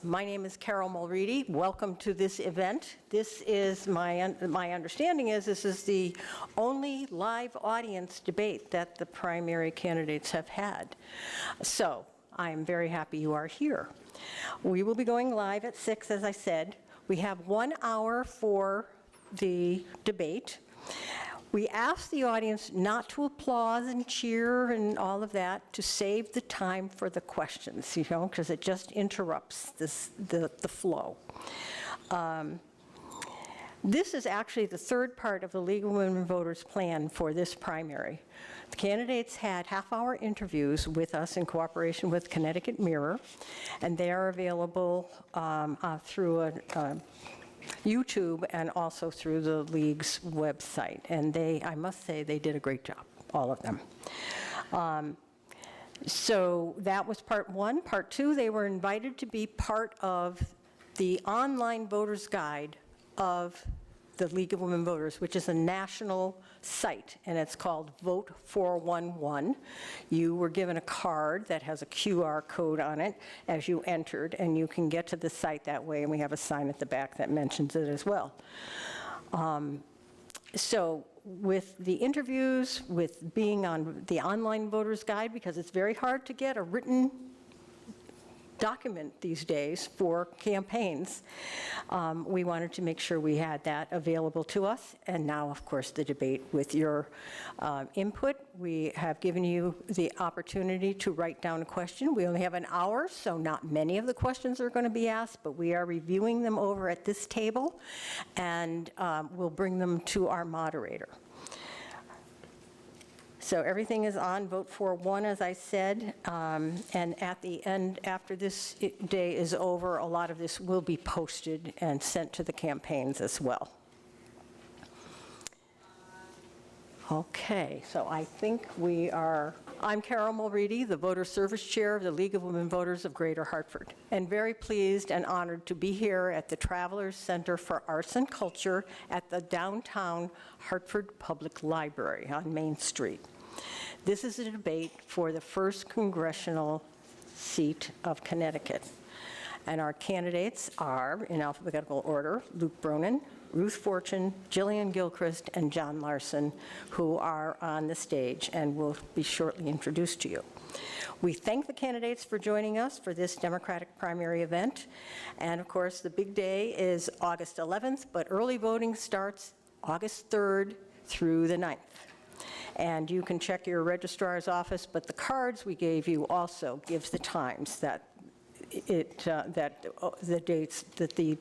My name is Carol Mulready. Welcome to this event. This is my understanding is this is the only live audience debate that the primary candidates have had. So I am very happy you are here. We will be going live at 6, as I said. We have 1 hour for the debate. We ask the audience not to applaud and cheer and all of that, to save the time for the questions, because it just interrupts the flow. This is actually the third part of the League of Women Voters plan for this primary. The candidates had half-hour interviews with us in cooperation with Connecticut Mirror, and they are available through a YouTube and also through the League's website. And I must say, they did a great job, all of them. So that was part 1. Part 2, they were invited to be part of the online voters guide of the League of Women Voters, which is a national site, and it's called Vote 411. You were given a card that has a QR code on it as you entered, and you can get to the site that way, and we have a sign at the back that mentions it as well. So with the interviews, with being on the online voters guide, because it's very hard to get a written document these days for campaigns, we wanted to make sure we had that available to us. And now, of course, the debate with your input. We have given you the opportunity to write down a question. We only have an hour, so not many of the questions are going to be asked, but we are reviewing them over at this table, and we'll bring them to our moderator. So everything is on Vote 4-1, as I said, and at the end, after this day is over, a lot of this will be posted and sent to the campaigns as well. Okay, so I think I'm Carol Mulready, the Voter Service Chair of the League of Women Voters of Greater Hartford, and very pleased and honored to be here at the Travelers Center for Arts and Culture at the downtown Hartford Public Library on Main Street. This is a debate for the 1st congressional seat of Connecticut. And our candidates are, in alphabetical order, Luke Bronin, Ruth Fortune, Jillian Gilchrist, and John Larson, who are on the stage and will be shortly introduced to you. We thank the candidates for joining us for this Democratic primary event. And of course, the big day is August 11th, but early voting starts August 3rd through the 9th. And you can check your registrar's office, but the cards we gave you also gives the times that the dates that the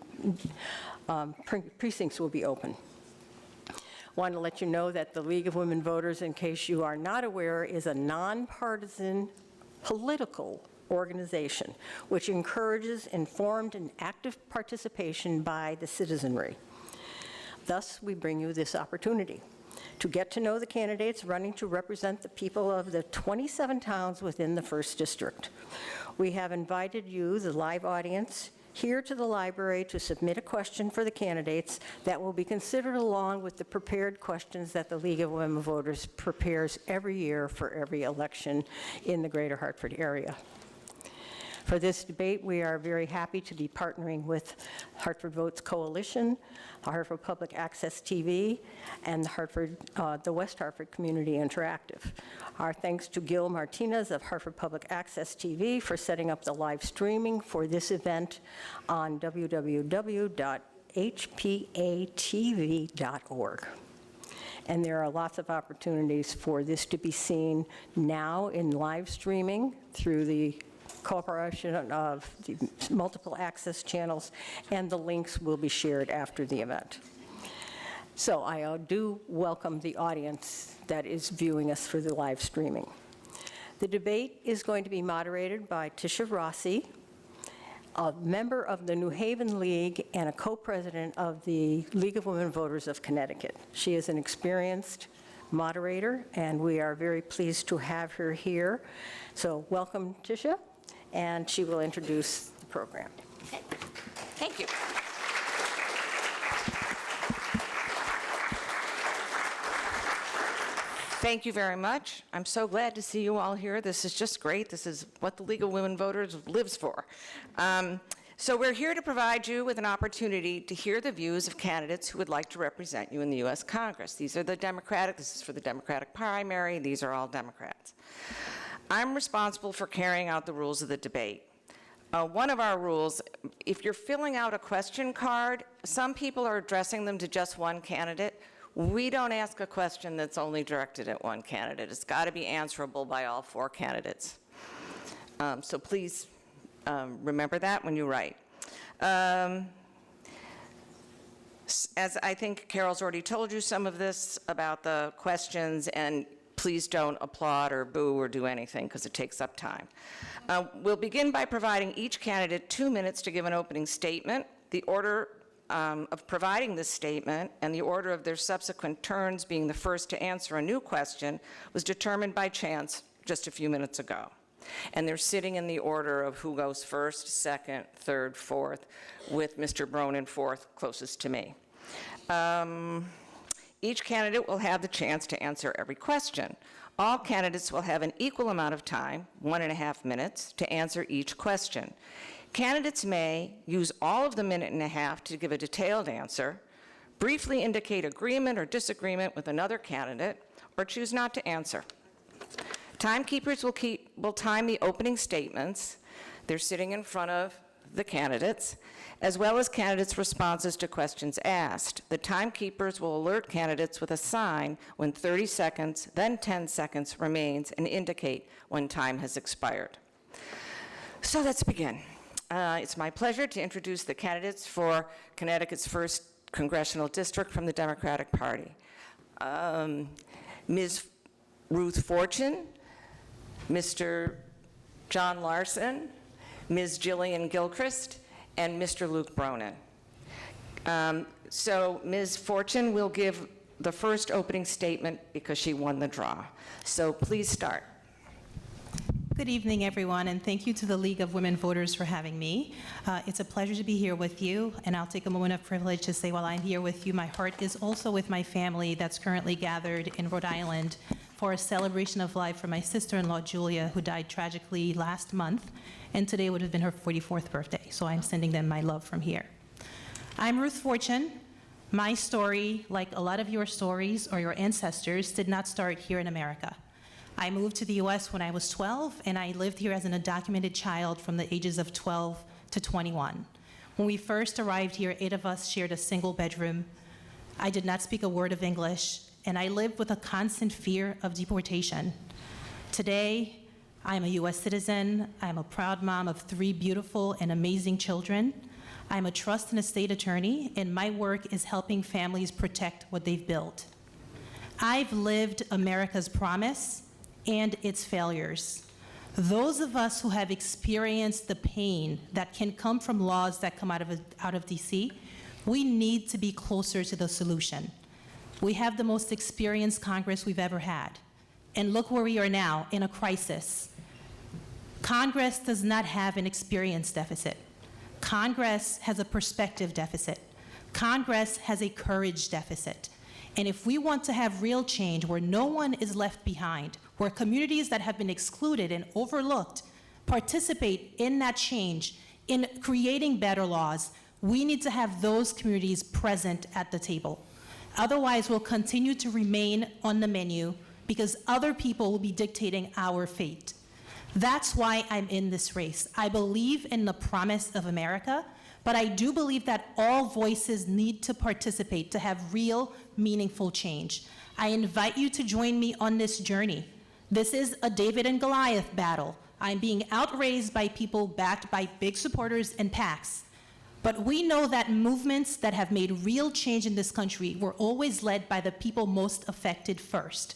precincts will be open. Want to let you know that the League of Women Voters, in case you are not aware, is a nonpartisan political organization which encourages informed and active participation by the citizenry. Thus, we bring you this opportunity to get to know the candidates running to represent the people of the 27 towns within the 1st District. We have invited you, the live audience, here to the library to submit a question for the candidates that will be considered along with the prepared questions that the League of Women Voters prepares every year for every election in the Greater Hartford area. For this debate, we are very happy to be partnering with Hartford Votes Coalition, Hartford Public Access TV, and the West Hartford Community Interactive. Our thanks to Gil Martinez of Hartford Public Access TV for setting up the live streaming for this event on www.hpatv.org. And there are lots of opportunities for this to be seen now in live streaming through the cooperation of the multiple access channels, and the links will be shared after the event. So I do welcome the audience that is viewing us through the live streaming. The debate is going to be moderated by Tisha Rossi, a member of the New Haven League and a co-president of the League of Women Voters of Connecticut. She is an experienced moderator, and we are very pleased to have her here. So welcome, Tisha. And she will introduce the program. Okay. Thank you. Thank you very much. I'm so glad to see you all here. This is just great. This is what the League of Women Voters lives for. So we're here to provide you with an opportunity to hear the views of candidates who would like to represent you in the U.S. Congress. These are the Democratic, this is for the Democratic primary, these are all Democrats. I'm responsible for carrying out the rules of the debate. One of our rules, if you're filling out a question card, some people are addressing them to just one candidate. We don't ask a question that's only directed at one candidate. It's got to be answerable by all 4 candidates. So please remember that when you write. As I think Carol's already told you some of this about the questions, and please don't applaud or boo or do anything because it takes up time. We'll begin by providing each candidate 2 minutes to give an opening statement. The order of providing this statement and the order of their subsequent turns being the first to answer a new question was determined by chance just a few minutes ago. And they're sitting in the order of who goes first, second, third, fourth, with Mr. Bronin fourth, closest to me. Each candidate will have the chance to answer every question. All candidates will have an equal amount of time, 1.5 minutes, to answer each question. Candidates may use all of the 1.5 minutes to give a detailed answer, briefly indicate agreement or disagreement with another candidate, or choose not to answer. Timekeepers will time the opening statements. They're sitting in front of the candidates, as well as candidates' responses to questions asked. The timekeepers will alert candidates with a sign when 30 seconds, then 10 seconds remains and indicate when time has expired. So let's begin. It's my pleasure to introduce the candidates for Connecticut's 1st Congressional District from the Democratic Party. Ms. Ruth Fortune, Mr. John Larson, Ms. Jillian Gilchrist, and Mr. Luke Bronin. So Ms. Fortune will give the first opening statement because she won the draw. So please start. Good evening, everyone, and thank you to the League of Women Voters for having me. It's a pleasure to be here with you, and I'll take a moment of privilege to say while I'm here with you, my heart is also with my family that's currently gathered in Rhode Island for a celebration of life for my sister-in-law, Julia, who died tragically last month, and today would have been her 44th birthday, so I'm sending them my love from here. I'm Ruth Fortune. My story, like a lot of your stories or your ancestors, did not start here in America. I moved to the US when I was 12, and I lived here as an undocumented child from the ages of 12 to 21. When we first arrived here, 8 of us shared a single bedroom. I did not speak a word of English, and I lived with a constant fear of deportation. Today, I'm a US citizen. I'm a proud mom of 3 beautiful and amazing children. I'm a trust and estate attorney, and my work is helping families protect what they've built. I've lived America's promise and its failures. Those of us who have experienced the pain that can come from laws that come out of DC, we need to be closer to the solution. We have the most experienced Congress we've ever had. And look where we are now, in a crisis. Congress does not have an experience deficit. Congress has a perspective deficit. Congress has a courage deficit. And if we want to have real change where no one is left behind, where communities that have been excluded and overlooked participate in that change, in creating better laws, we need to have those communities present at the table. Otherwise, we'll continue to remain on the menu because other people will be dictating our fate. That's why I'm in this race. I believe in the promise of America, but I do believe that all voices need to participate to have real, meaningful change. I invite you to join me on this journey. This is a David and Goliath battle. I'm being outraised by people backed by big supporters and PACs. But we know that movements that have made real change in this country were always led by the people most affected first.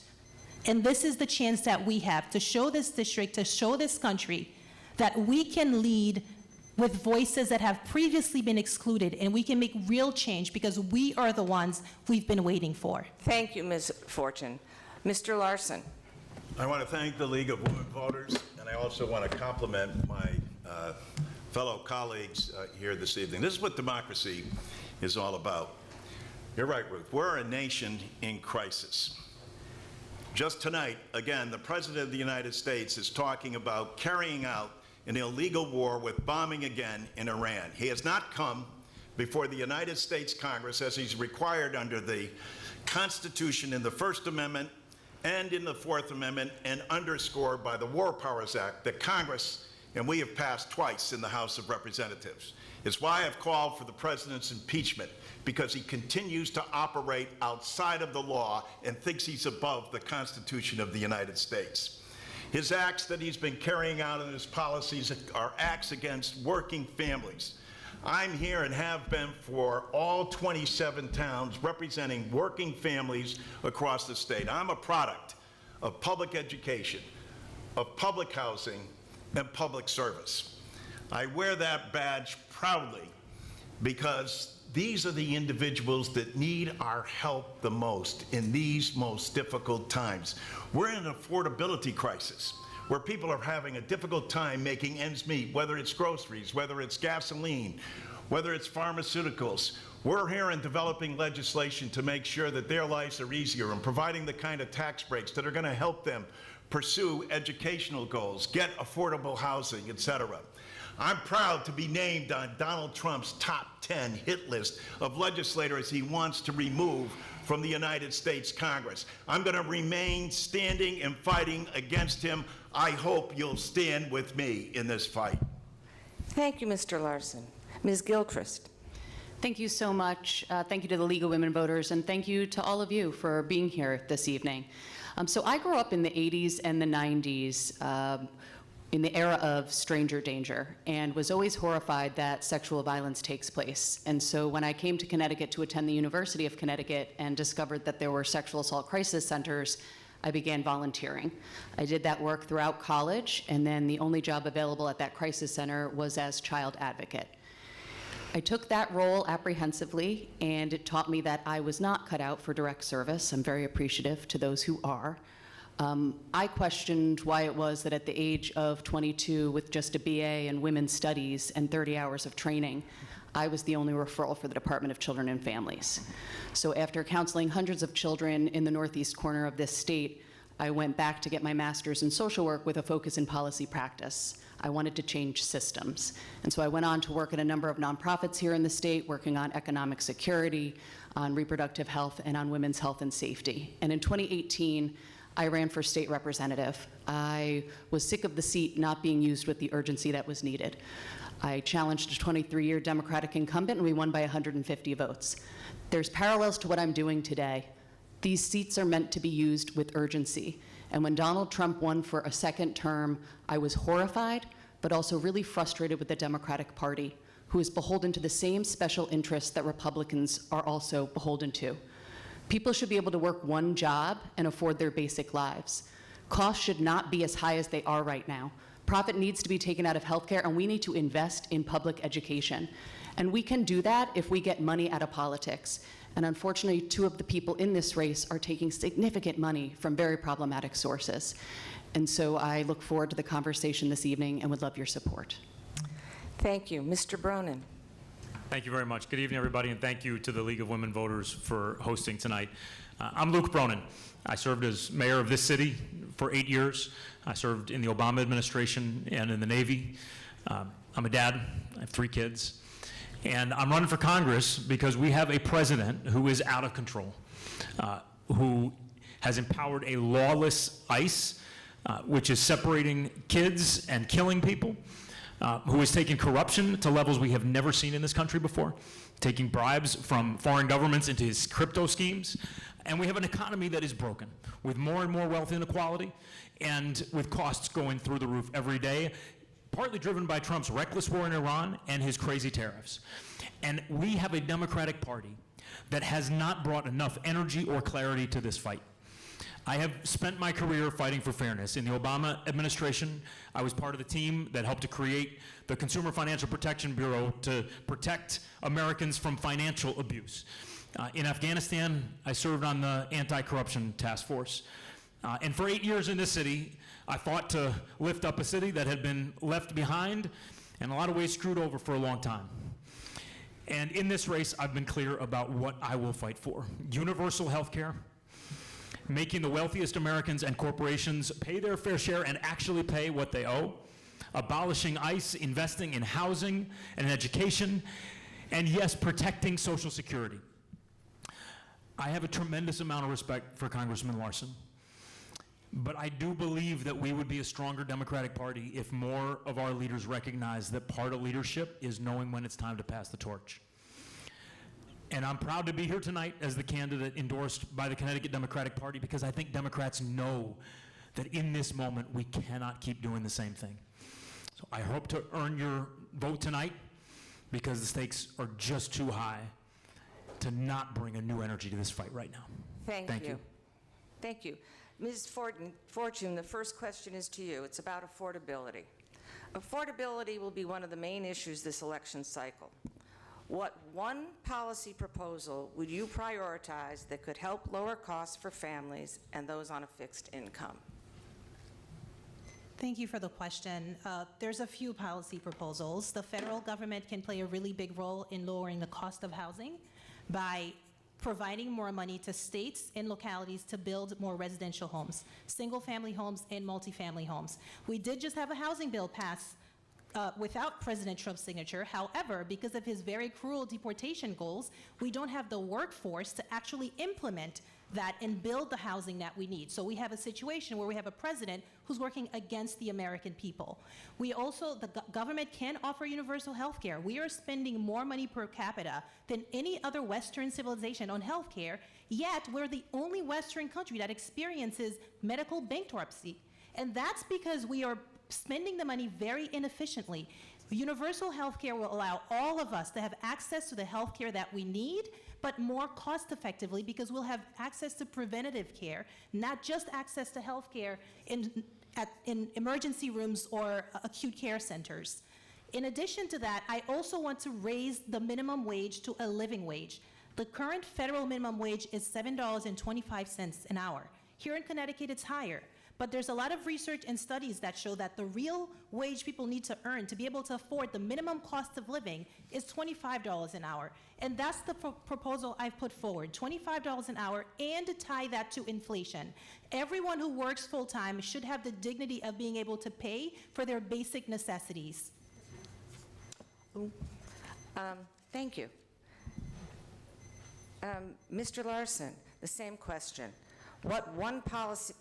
And this is the chance that we have to show this district, to show this country that we can lead with voices that have previously been excluded, and we can make real change because we are the ones we've been waiting for. Thank you, Ms. Fortune. Mr. Larson. I want to thank the League of Women Voters, and I also want to compliment my fellow colleagues here this evening. This is what democracy is all about. You're right, Ruth. We're a nation in crisis. Just tonight, again, the President of the United States is talking about carrying out an illegal war with bombing again in Iran. He has not come before the United States Congress as he's required under the Constitution in the First Amendment and in the Fourth Amendment, and underscored by the War Powers Act that Congress and we have passed twice in the House of Representatives. It's why I've called for the President's impeachment, because he continues to operate outside of the law and thinks he's above the Constitution of the United States. His acts that he's been carrying out in his policies are acts against working families. I'm here and have been for all 27 towns representing working families across the state. I'm a product of public education, of public housing, and public service. I wear that badge proudly because these are the individuals that need our help the most in these most difficult times. We're in an affordability crisis where people are having a difficult time making ends meet, whether it's groceries, whether it's gasoline, whether it's pharmaceuticals. We're here in developing legislation to make sure that their lives are easier and providing the kind of tax breaks that are going to help them pursue educational goals, get affordable housing, etc. I'm proud to be named on Donald Trump's top 10 hit list of legislators he wants to remove from the United States Congress. I'm going to remain standing and fighting against him. I hope you'll stand with me in this fight. Thank you, Mr. Larson. Ms. Gilchrist. Thank you so much. Thank you to the League of Women Voters, and thank you to all of you for being here this evening. So I grew up in the 80s and the 90s in the era of stranger danger, and was always horrified that sexual violence takes place. And so when I came to Connecticut to attend the University of Connecticut and discovered that there were sexual assault crisis centers, I began volunteering. I did that work throughout college, and then the only job available at that crisis center was as child advocate. I took that role apprehensively, and it taught me that I was not cut out for direct service. I'm very appreciative to those who are. I questioned why it was that at the age of 22, with just a BA in women's studies and 30 hours of training, I was the only referral for the Department of Children and Families. So after counseling hundreds of children in the northeast corner of this state, I went back to get my master's in social work with a focus in policy practice. I wanted to change systems. And so I went on to work at a number of nonprofits here in the state, working on economic security, on reproductive health, and on women's health and safety. And in 2018, I ran for state representative. I was sick of the seat not being used with the urgency that was needed. I challenged a 23-year Democratic incumbent, and we won by 150 votes. There's parallels to what I'm doing today. These seats are meant to be used with urgency. And when Donald Trump won for a second term, I was horrified, but also really frustrated with the Democratic Party, who is beholden to the same special interests that Republicans are also beholden to. People should be able to work one job and afford their basic lives. Costs should not be as high as they are right now. Profit needs to be taken out of healthcare, and we need to invest in public education. And we can do that if we get money out of politics. And unfortunately, two of the people in this race are taking significant money from very problematic sources. And so I look forward to the conversation this evening and would love your support. Thank you. Mr. Bronin. Thank you very much. Good evening, everybody, and thank you to the League of Women Voters for hosting tonight. I'm Luke Bronin. I served as mayor of this city for 8 years. I served in the Obama administration and in the Navy. I'm a dad. I have 3 kids. And I'm running for Congress because we have a president who is out of control, who has empowered a lawless ICE, which is separating kids and killing people, who is taking corruption to levels we have never seen in this country before, taking bribes from foreign governments into his crypto schemes. And we have an economy that is broken, with more and more wealth inequality and with costs going through the roof every day, partly driven by Trump's reckless war in Iran and his crazy tariffs. And we have a Democratic Party that has not brought enough energy or clarity to this fight. I have spent my career fighting for fairness. In the Obama administration, I was part of the team that helped to create the Consumer Financial Protection Bureau to protect Americans from financial abuse. In Afghanistan, I served on the Anti-Corruption Task Force. And for 8 years in this city, I fought to lift up a city that had been left behind and in a lot of ways screwed over for a long time. And in this race, I've been clear about what I will fight for. Universal health care, making the wealthiest Americans and corporations pay their fair share and actually pay what they owe, abolishing ICE, investing in housing and in education, and yes, protecting Social Security. I have a tremendous amount of respect for Congressman Larson, but I do believe that we would be a stronger Democratic Party if more of our leaders recognize that part of leadership is knowing when it's time to pass the torch. And I'm proud to be here tonight as the candidate endorsed by the Connecticut Democratic Party, because I think Democrats know that in this moment we cannot keep doing the same thing. So I hope to earn your vote tonight, because the stakes are just too high to not bring a new energy to this fight right now. Thank you. Thank you. Ms. Fortune, the first question is to you. It's about affordability. Affordability will be one of the main issues this election cycle. What one policy proposal would you prioritize that could help lower costs for families and those on a fixed income? Thank you for the question. There's a few policy proposals. The federal government can play a really big role in lowering the cost of housing by providing more money to states and localities to build more residential homes, single-family homes and multifamily homes. We did just have a housing bill pass without President Trump's signature. However, because of his very cruel deportation goals, we don't have the workforce to actually implement that and build the housing that we need. So we have a situation where we have a president who's working against the American people. We also, the government can offer universal health care. We are spending more money per capita than any other Western civilization on health care, yet we're the only Western country that experiences medical bankruptcy. And that's because we are spending the money very inefficiently. Universal health care will allow all of us to have access to the health care that we need, but more cost effectively, because we'll have access to preventative care, not just access to health care in emergency rooms or acute care centers. In addition to that, I also want to raise the minimum wage to a living wage. The current federal minimum wage is $7.25 an hour. Here in Connecticut, it's higher. But there's a lot of research and studies that show that the real wage people need to earn to be able to afford the minimum cost of living is $25 an hour. And that's the proposal I've put forward, $25 an hour, and to tie that to inflation. Everyone who works full-time should have the dignity of being able to pay for their basic necessities. Thank you. Mr. Larson, the same question. What one policy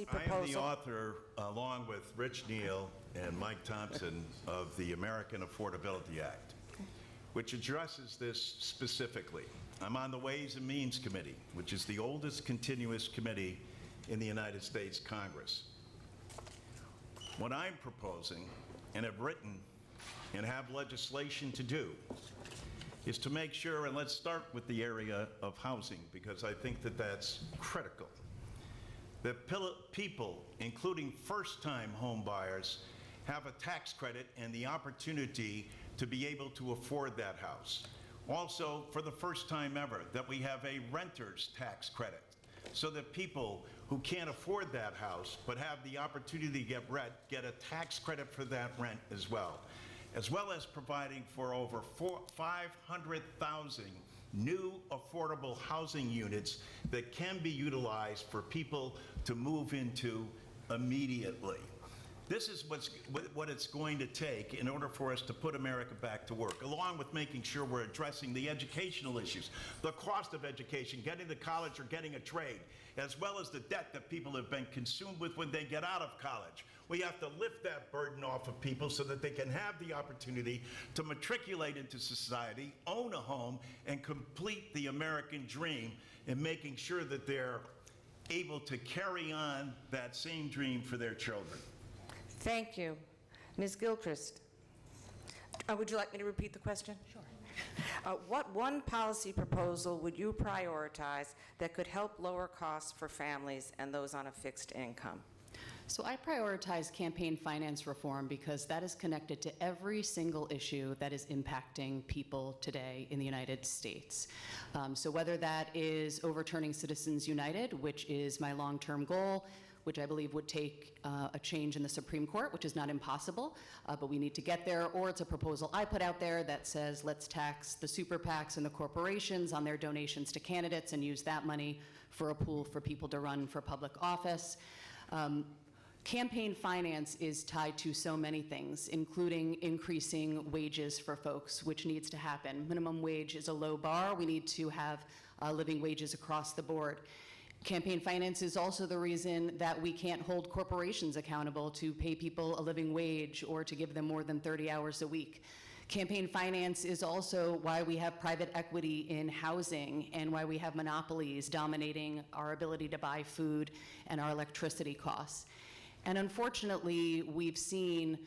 proposal? I am the author, along with Rich Neal and Mike Thompson, of the American Affordability Act, which addresses this specifically. I'm on the Ways and Means Committee, which is the oldest continuous committee in the United States Congress. What I'm proposing, and have written and have legislation to do, is to make sure, and let's start with the area of housing, because I think that that's critical, that people, including first-time home buyers, have a tax credit and the opportunity to be able to afford that house. Also, for the first time ever, that we have a renter's tax credit, so that people who can't afford that house but have the opportunity to get rent get a tax credit for that rent as well as providing for over 500,000 new affordable housing units that can be utilized for people to move into immediately. This is what it's going to take in order for us to put America back to work, along with making sure we're addressing the educational issues, the cost of education, getting to college or getting a trade, as well as the debt that people have been consumed with when they get out of college. We have to lift that burden off of people so that they can have the opportunity to matriculate into society, own a home, and complete the American dream in making sure that they're able to carry on that same dream for their children. Thank you. Ms. Gilchrist, would you like me to repeat the question? Sure. What one policy proposal would you prioritize that could help lower costs for families and those on a fixed income? So I prioritize campaign finance reform because that is connected to every single issue that is impacting people today in the United States. So whether that is overturning Citizens United, which is my long-term goal, which I believe would take a change in the Supreme Court, which is not impossible, but we need to get there. Or it's a proposal I put out there that says let's tax the super PACs and the corporations on their donations to candidates and use that money for a pool for people to run for public office. Campaign finance is tied to so many things, including increasing wages for folks, which needs to happen. Minimum wage is a low bar. We need to have living wages across the board. Campaign finance is also the reason that we can't hold corporations accountable to pay people a living wage or to give them more than 30 hours a week. Campaign finance is also why we have private equity in housing and why we have monopolies dominating our ability to buy food and our electricity costs. And unfortunately, we've seen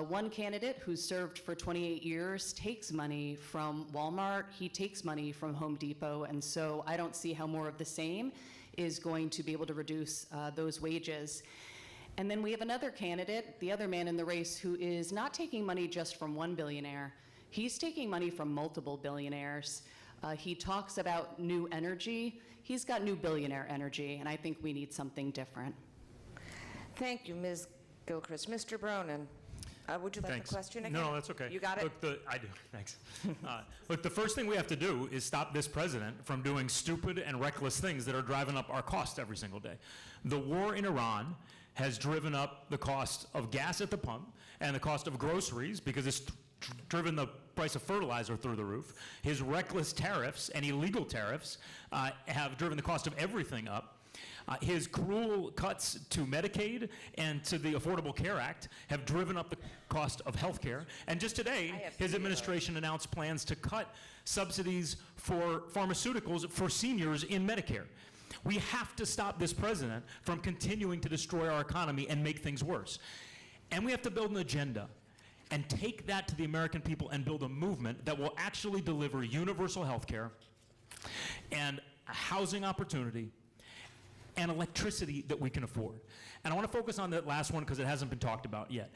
one candidate who served for 28 years takes money from Walmart, he takes money from Home Depot, and so I don't see how more of the same is going to be able to reduce those wages. And then we have another candidate, the other man in the race, who is not taking money just from one billionaire. He's taking money from multiple billionaires. He talks about new energy. He's got new billionaire energy, and I think we need something different. Thank you, Ms. Gilchrist. Mr. Bronin, would you like Thanks. the question again? No, that's okay. You got it? Look, I do. Thanks. Look, the first thing we have to do is stop this president from doing stupid and reckless things that are driving up our costs every single day. The war in Iran has driven up the cost of gas at the pump and the cost of groceries because it's driven the price of fertilizer through the roof. His reckless tariffs and illegal tariffs have driven the cost of everything up. His cruel cuts to Medicaid and to the Affordable Care Act have driven up the cost of health care. And just today, his administration announced plans to cut subsidies for pharmaceuticals for seniors in Medicare. We have to stop this president from continuing to destroy our economy and make things worse. And we have to build an agenda and take that to the American people and build a movement that will actually deliver universal health care and a housing opportunity and electricity that we can afford. And I want to focus on that last one because it hasn't been talked about yet.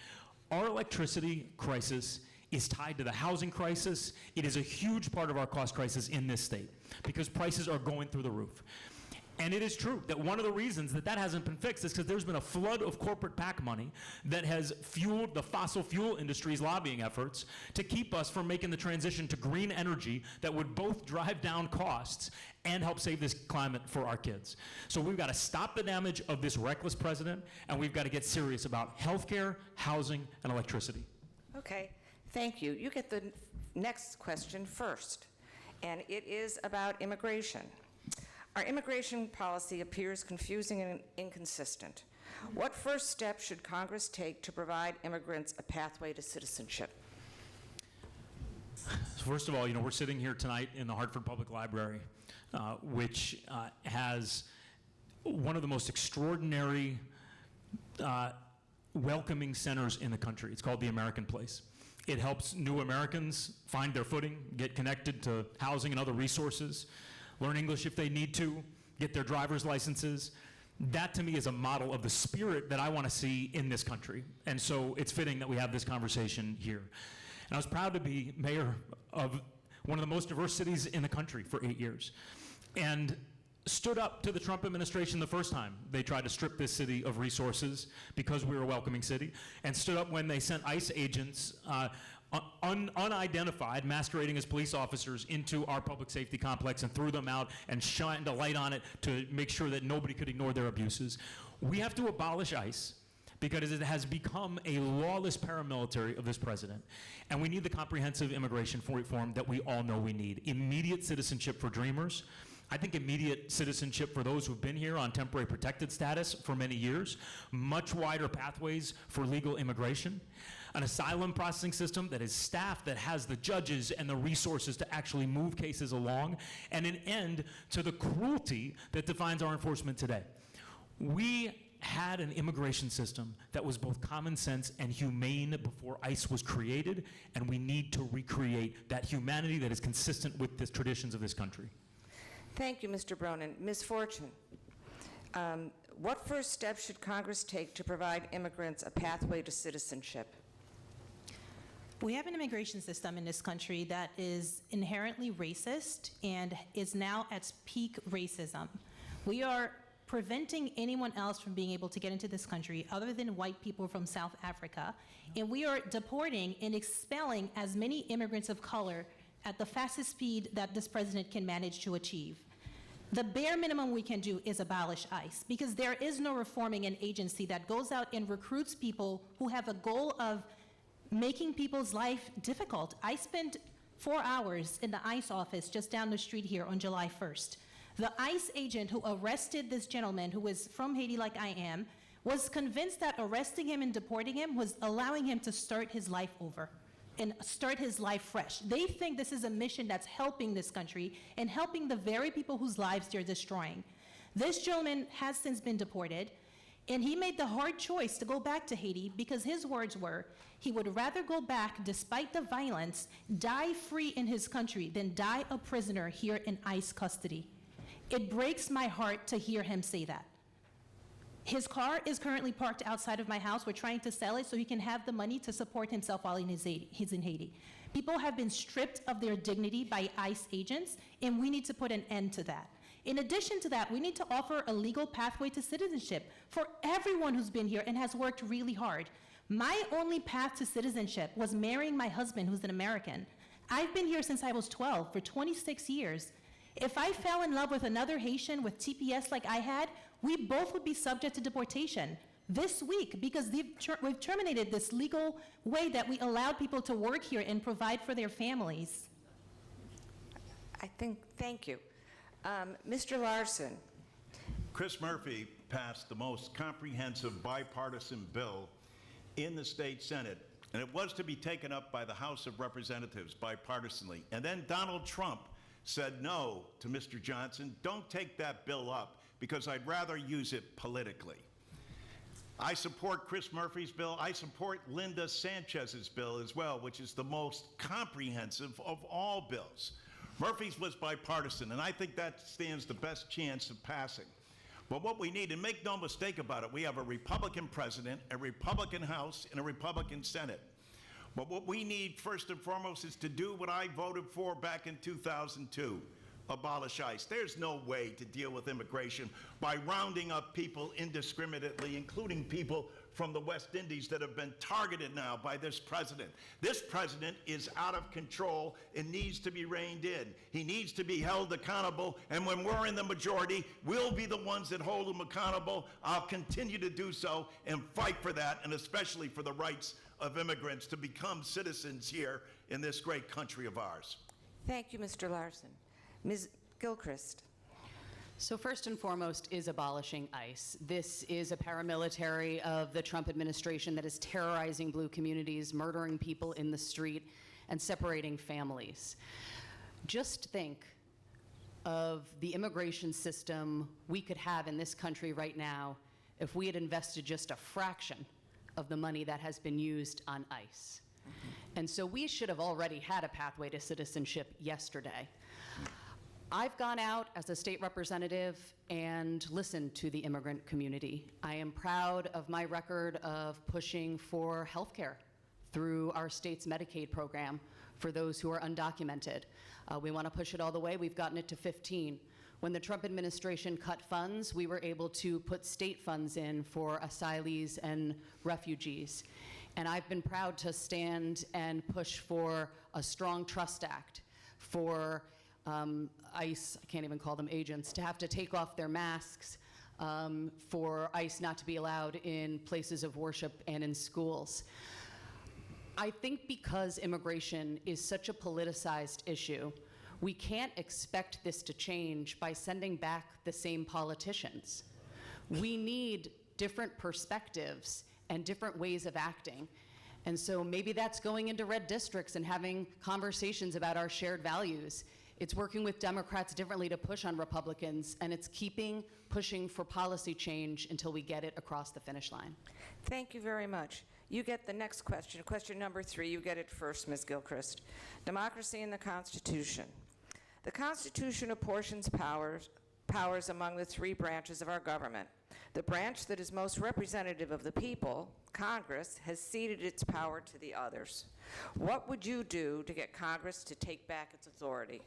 Our electricity crisis is tied to the housing crisis. It is a huge part of our cost crisis in this state because prices are going through the roof. And it is true that one of the reasons that that hasn't been fixed is because there's been a flood of corporate PAC money that has fueled the fossil fuel industry's lobbying efforts to keep us from making the transition to green energy that would both drive down costs and help save this climate for our kids. So we've got to stop the damage of this reckless president, and we've got to get serious about healthcare, housing, and electricity. Okay, thank you. You get the next question first, and it is about immigration. Our immigration policy appears confusing and inconsistent. What first steps should Congress take to provide immigrants a pathway to citizenship? So first of all, we're sitting here tonight in the Hartford Public Library, which has one of the most extraordinary welcoming centers in the country. It's called the American Place. It helps new Americans find their footing, get connected to housing and other resources, learn English if they need to, get their driver's licenses. That to me is a model of the spirit that I want to see in this country. And so it's fitting that we have this conversation here. And I was proud to be mayor of one of the most diverse cities in the country for 8 years. And stood up to the Trump administration the first time they tried to strip this city of resources because we were a welcoming city, and stood up when they sent ICE agents unidentified, masquerading as police officers, into our public safety complex and threw them out and shined a light on it to make sure that nobody could ignore their abuses. We have to abolish ICE because it has become a lawless paramilitary of this president. And we need the comprehensive immigration reform that we all know we need. Immediate citizenship for dreamers. I think immediate citizenship for those who've been here on temporary protected status for many years, much wider pathways for legal immigration, an asylum processing system that is staffed, that has the judges and the resources to actually move cases along, and an end to the cruelty that defines our enforcement today. We had an immigration system that was both common sense and humane before ICE was created, and we need to recreate that humanity that is consistent with the traditions of this country. Thank you, Mr. Bronin. Ms. Fortune, what first steps should Congress take to provide immigrants a pathway to citizenship? We have an immigration system in this country that is inherently racist and is now at peak racism. We are preventing anyone else from being able to get into this country other than white people from South Africa. And we are deporting and expelling as many immigrants of color at the fastest speed that this president can manage to achieve. The bare minimum we can do is abolish ICE, because there is no reforming an agency that goes out and recruits people who have a goal of making people's life difficult. I spent 4 hours in the ICE office just down the street here on July 1st. The ICE agent who arrested this gentleman, who was from Haiti like I am, was convinced that arresting him and deporting him was allowing him to start his life over and start his life fresh. They think this is a mission that's helping this country and helping the very people whose lives they're destroying. This gentleman has since been deported, and he made the hard choice to go back to Haiti because his words were, he would rather go back, despite the violence, die free in his country than die a prisoner here in ICE custody. It breaks my heart to hear him say that. His car is currently parked outside of my house. We're trying to sell it so he can have the money to support himself while he's in Haiti. People have been stripped of their dignity by ICE agents, and we need to put an end to that. In addition to that, we need to offer a legal pathway to citizenship for everyone who's been here and has worked really hard. My only path to citizenship was marrying my husband, who's an American. I've been here since I was 12, for 26 years. If I fell in love with another Haitian with TPS like I had, we both would be subject to deportation this week, because we've terminated this legal way that we allowed people to work here and provide for their families. Thank you. Mr. Larson. Chris Murphy passed the most comprehensive bipartisan bill in the state Senate, and it was to be taken up by the House of Representatives bipartisanly. And then Donald Trump said no to Mr. Johnson, don't take that bill up because I'd rather use it politically. I support Chris Murphy's bill. I support Linda Sanchez's bill as well, which is the most comprehensive of all bills. Murphy's was bipartisan, and I think that stands the best chance of passing. But what we need, and make no mistake about it, we have a Republican president, a Republican House, and a Republican Senate. But what we need first and foremost is to do what I voted for back in 2002, abolish ICE. There's no way to deal with immigration by rounding up people indiscriminately, including people from the West Indies that have been targeted now by this president. This president is out of control and needs to be reined in. He needs to be held accountable, and when we're in the majority, we'll be the ones that hold him accountable. I'll continue to do so and fight for that, and especially for the rights of immigrants to become citizens here in this great country of ours. Thank you, Mr. Larson. Ms. Gilchrist. So first and foremost is abolishing ICE. This is a paramilitary of the Trump administration that is terrorizing blue communities, murdering people in the street, and separating families. Just think of the immigration system we could have in this country right now if we had invested just a fraction of the money that has been used on ICE. And so we should have already had a pathway to citizenship yesterday. I've gone out as a state representative and listened to the immigrant community. I am proud of my record of pushing for health care through our state's Medicaid program for those who are undocumented. We want to push it all the way. We've gotten it to 15. When the Trump administration cut funds, we were able to put state funds in for asylees and refugees. And I've been proud to stand and push for a strong trust act, for ICE, I can't even call them agents, to have to take off their masks, for ICE not to be allowed in places of worship and in schools. I think because immigration is such a politicized issue, we can't expect this to change by sending back the same politicians. We need different perspectives and different ways of acting. And so maybe that's going into red districts and having conversations about our shared values. It's working with Democrats differently to push on Republicans, and it's pushing for policy change until we get it across the finish line. Thank you very much. You get the next question, question number 3. You get it first, Ms. Gilchrist. Democracy and the Constitution. The Constitution apportions powers among the 3 branches of our government. The branch that is most representative of the people, Congress, has ceded its power to the others. What would you do to get Congress to take back its authority?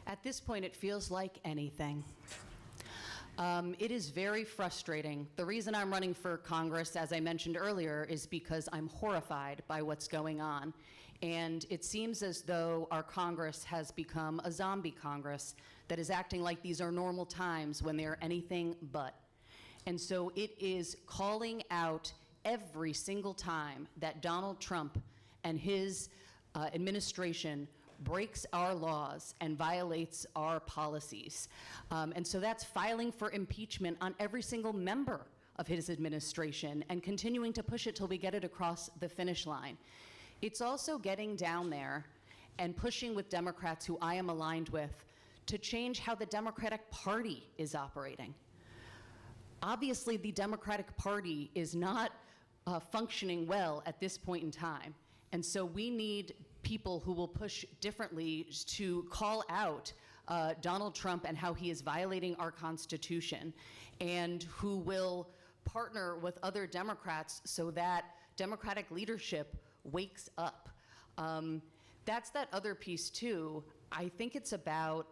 At this point, it feels like anything. It is very frustrating. The reason I'm running for Congress, as I mentioned earlier, is because I'm horrified by what's going on. And it seems as though our Congress has become a zombie Congress that is acting like these are normal times when they are anything but. And so it is calling out every single time that Donald Trump and his administration breaks our laws and violates our policies. And so that's filing for impeachment on every single member of his administration and continuing to push it till we get it across the finish line. It's also getting down there and pushing with Democrats who I am aligned with to change how the Democratic Party is operating. Obviously, the Democratic Party is not functioning well at this point in time. And so we need people who will push differently to call out Donald Trump and how he is violating our Constitution, and who will partner with other Democrats so that Democratic leadership wakes up. That's that other piece too. I think it's about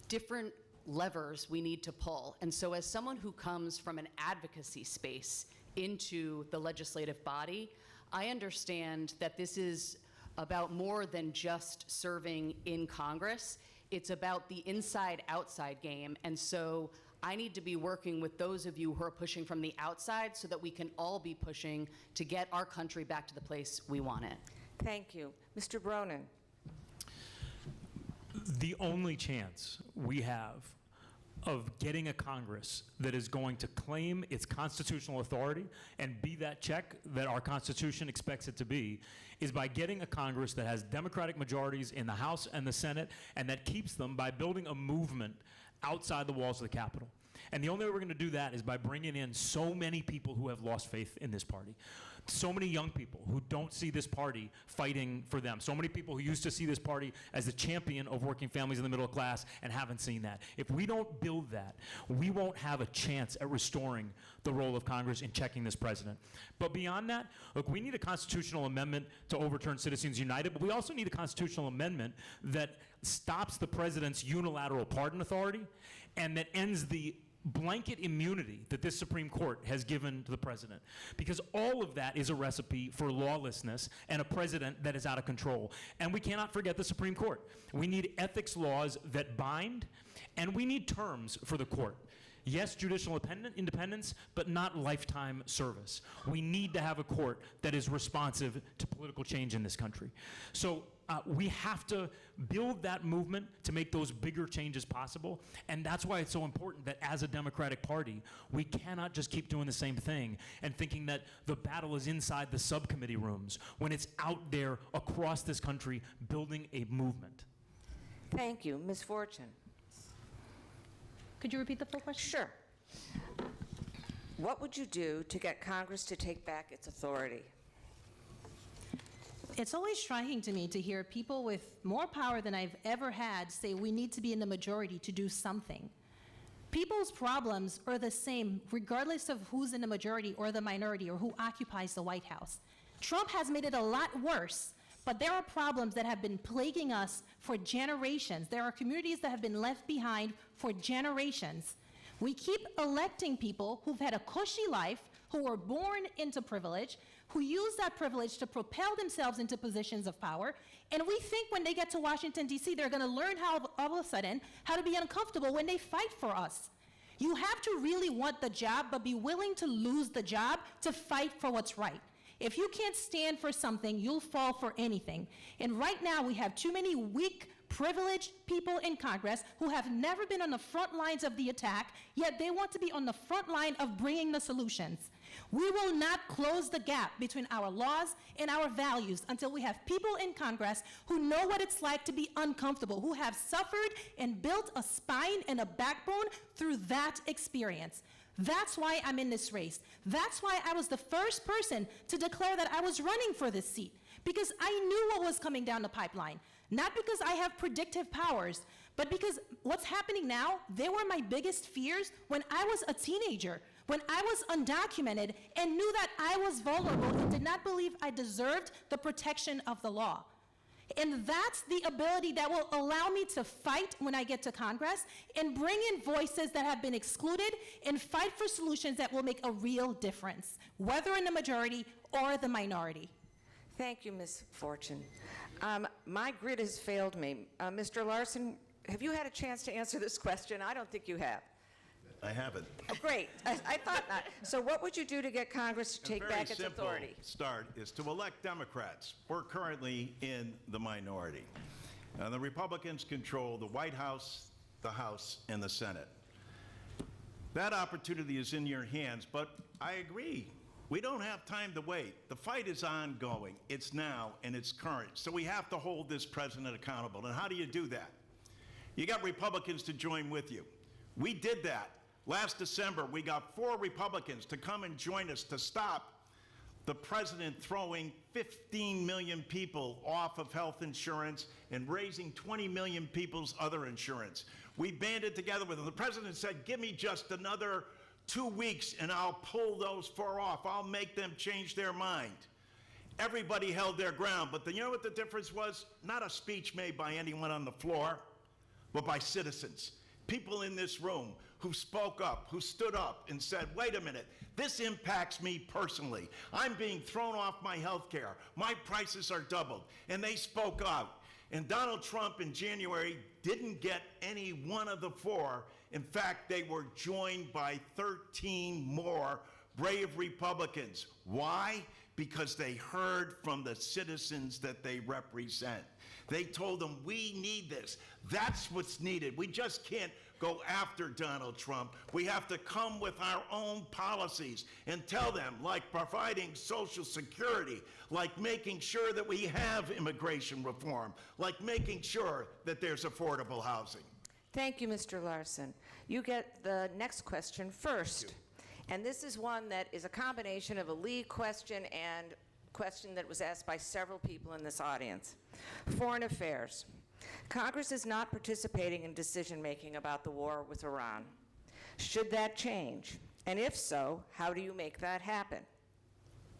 different levers we need to pull. And so as someone who comes from an advocacy space into the legislative body, I understand that this is about more than just serving in Congress. It's about the inside-outside game. And so I need to be working with those of you who are pushing from the outside so that we can all be pushing to get our country back to the place we want it. Thank you. Mr. Bronin. The only chance we have of getting a Congress that is going to claim its constitutional authority and be that check that our Constitution expects it to be is by getting a Congress that has Democratic majorities in the House and the Senate, and that keeps them by building a movement outside the walls of the Capitol. And the only way we're going to do that is by bringing in so many people who have lost faith in this party. So many young people who don't see this party fighting for them. So many people who used to see this party as the champion of working families in the middle class and haven't seen that. If we don't build that, we won't have a chance at restoring the role of Congress in checking this president. But beyond that, look, we need a constitutional amendment to overturn Citizens United, but we also need a constitutional amendment that stops the president's unilateral pardon authority and that ends the blanket immunity that this Supreme Court has given to the president. Because all of that is a recipe for lawlessness and a president that is out of control. And we cannot forget the Supreme Court. We need ethics laws that bind, and we need terms for the court. Yes, judicial independence, but not lifetime service. We need to have a court that is responsive to political change in this country. So we have to build that movement to make those bigger changes possible, and that's why it's so important that as a Democratic Party, we cannot just keep doing the same thing and thinking that the battle is inside the subcommittee rooms when it's out there across this country building a movement. Thank you. Ms. Fortune. Could you repeat the full question? Sure. What would you do to get Congress to take back its authority? It's always striking to me to hear people with more power than I've ever had say we need to be in the majority to do something. People's problems are the same regardless of who's in the majority or the minority or who occupies the White House. Trump has made it a lot worse, but there are problems that have been plaguing us for generations. There are communities that have been left behind for generations. We keep electing people who've had a cushy life, who were born into privilege, who use that privilege to propel themselves into positions of power, and we think when they get to Washington, D.C., they're gonna learn how, all of a sudden, how to be uncomfortable when they fight for us. You have to really want the job, but be willing to lose the job to fight for what's right. If you can't stand for something, you'll fall for anything. And right now, we have too many weak, privileged people in Congress who have never been on the front lines of the attack, yet they want to be on the front line of bringing the solutions. We will not close the gap between our laws and our values until we have people in Congress who know what it's like to be uncomfortable, who have suffered and built a spine and a backbone through that experience. That's why I'm in this race. That's why I was the first person to declare that I was running for this seat, because I knew what was coming down the pipeline. Not because I have predictive powers, but because what's happening now, they were my biggest fears when I was a teenager, when I was undocumented and knew that I was vulnerable and did not believe I deserved the protection of the law. And that's the ability that will allow me to fight when I get to Congress and bring in voices that have been excluded and fight for solutions that will make a real difference, whether in the majority or the minority. Thank you, Ms. Fortune. My grid has failed me. Mr. Larson, have you had a chance to answer this question? I don't think you have. I haven't. Oh, great. I thought not. So what would you do to get Congress to take back its authority? A very simple start is to elect Democrats. We're currently in the minority. The Republicans control the White House, the House, and the Senate. That opportunity is in your hands, but I agree. We don't have time to wait. The fight is ongoing. It's now, and it's current. So we have to hold this president accountable. And how do you do that? You got Republicans to join with you. We did that. Last December, we got 4 Republicans to come and join us to stop the president throwing 15 million people off of health insurance and raising 20 million people's other insurance. We banded together with him. The president said, give me just another 2 weeks and I'll pull those 4 off. I'll make them change their mind. Everybody held their ground, but you know what the difference was? Not a speech made by anyone on the floor, but by citizens. People in this room who spoke up, who stood up and said, wait a minute, this impacts me personally. I'm being thrown off my health care. My prices are doubled. And they spoke out. And Donald Trump in January didn't get any one of the 4. In fact, they were joined by 13 more brave Republicans. Why? Because they heard from the citizens that they represent. They told them, we need this. That's what's needed. We just can't go after Donald Trump. We have to come with our own policies and tell them, like providing Social Security, like making sure that we have immigration reform, like making sure that there's affordable housing. Thank you, Mr. Larson. You get the next question first. And this is one that is a combination of a lead question and question that was asked by several people in this audience. Foreign affairs. Congress is not participating in decision-making about the war with Iran. Should that change? And if so, how do you make that happen?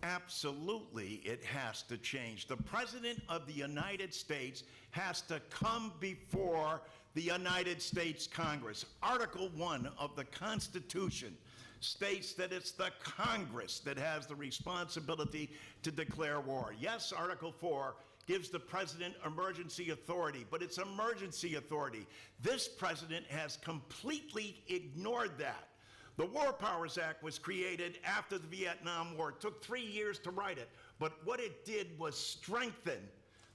Absolutely, it has to change. The President of the United States has to come before the United States Congress. Article 1 of the Constitution states that it's the Congress that has the responsibility to declare war. Yes, Article 4 gives the president emergency authority, but it's emergency authority. This president has completely ignored that. The War Powers Act was created after the Vietnam War. It took 3 years to write it, but what it did was strengthen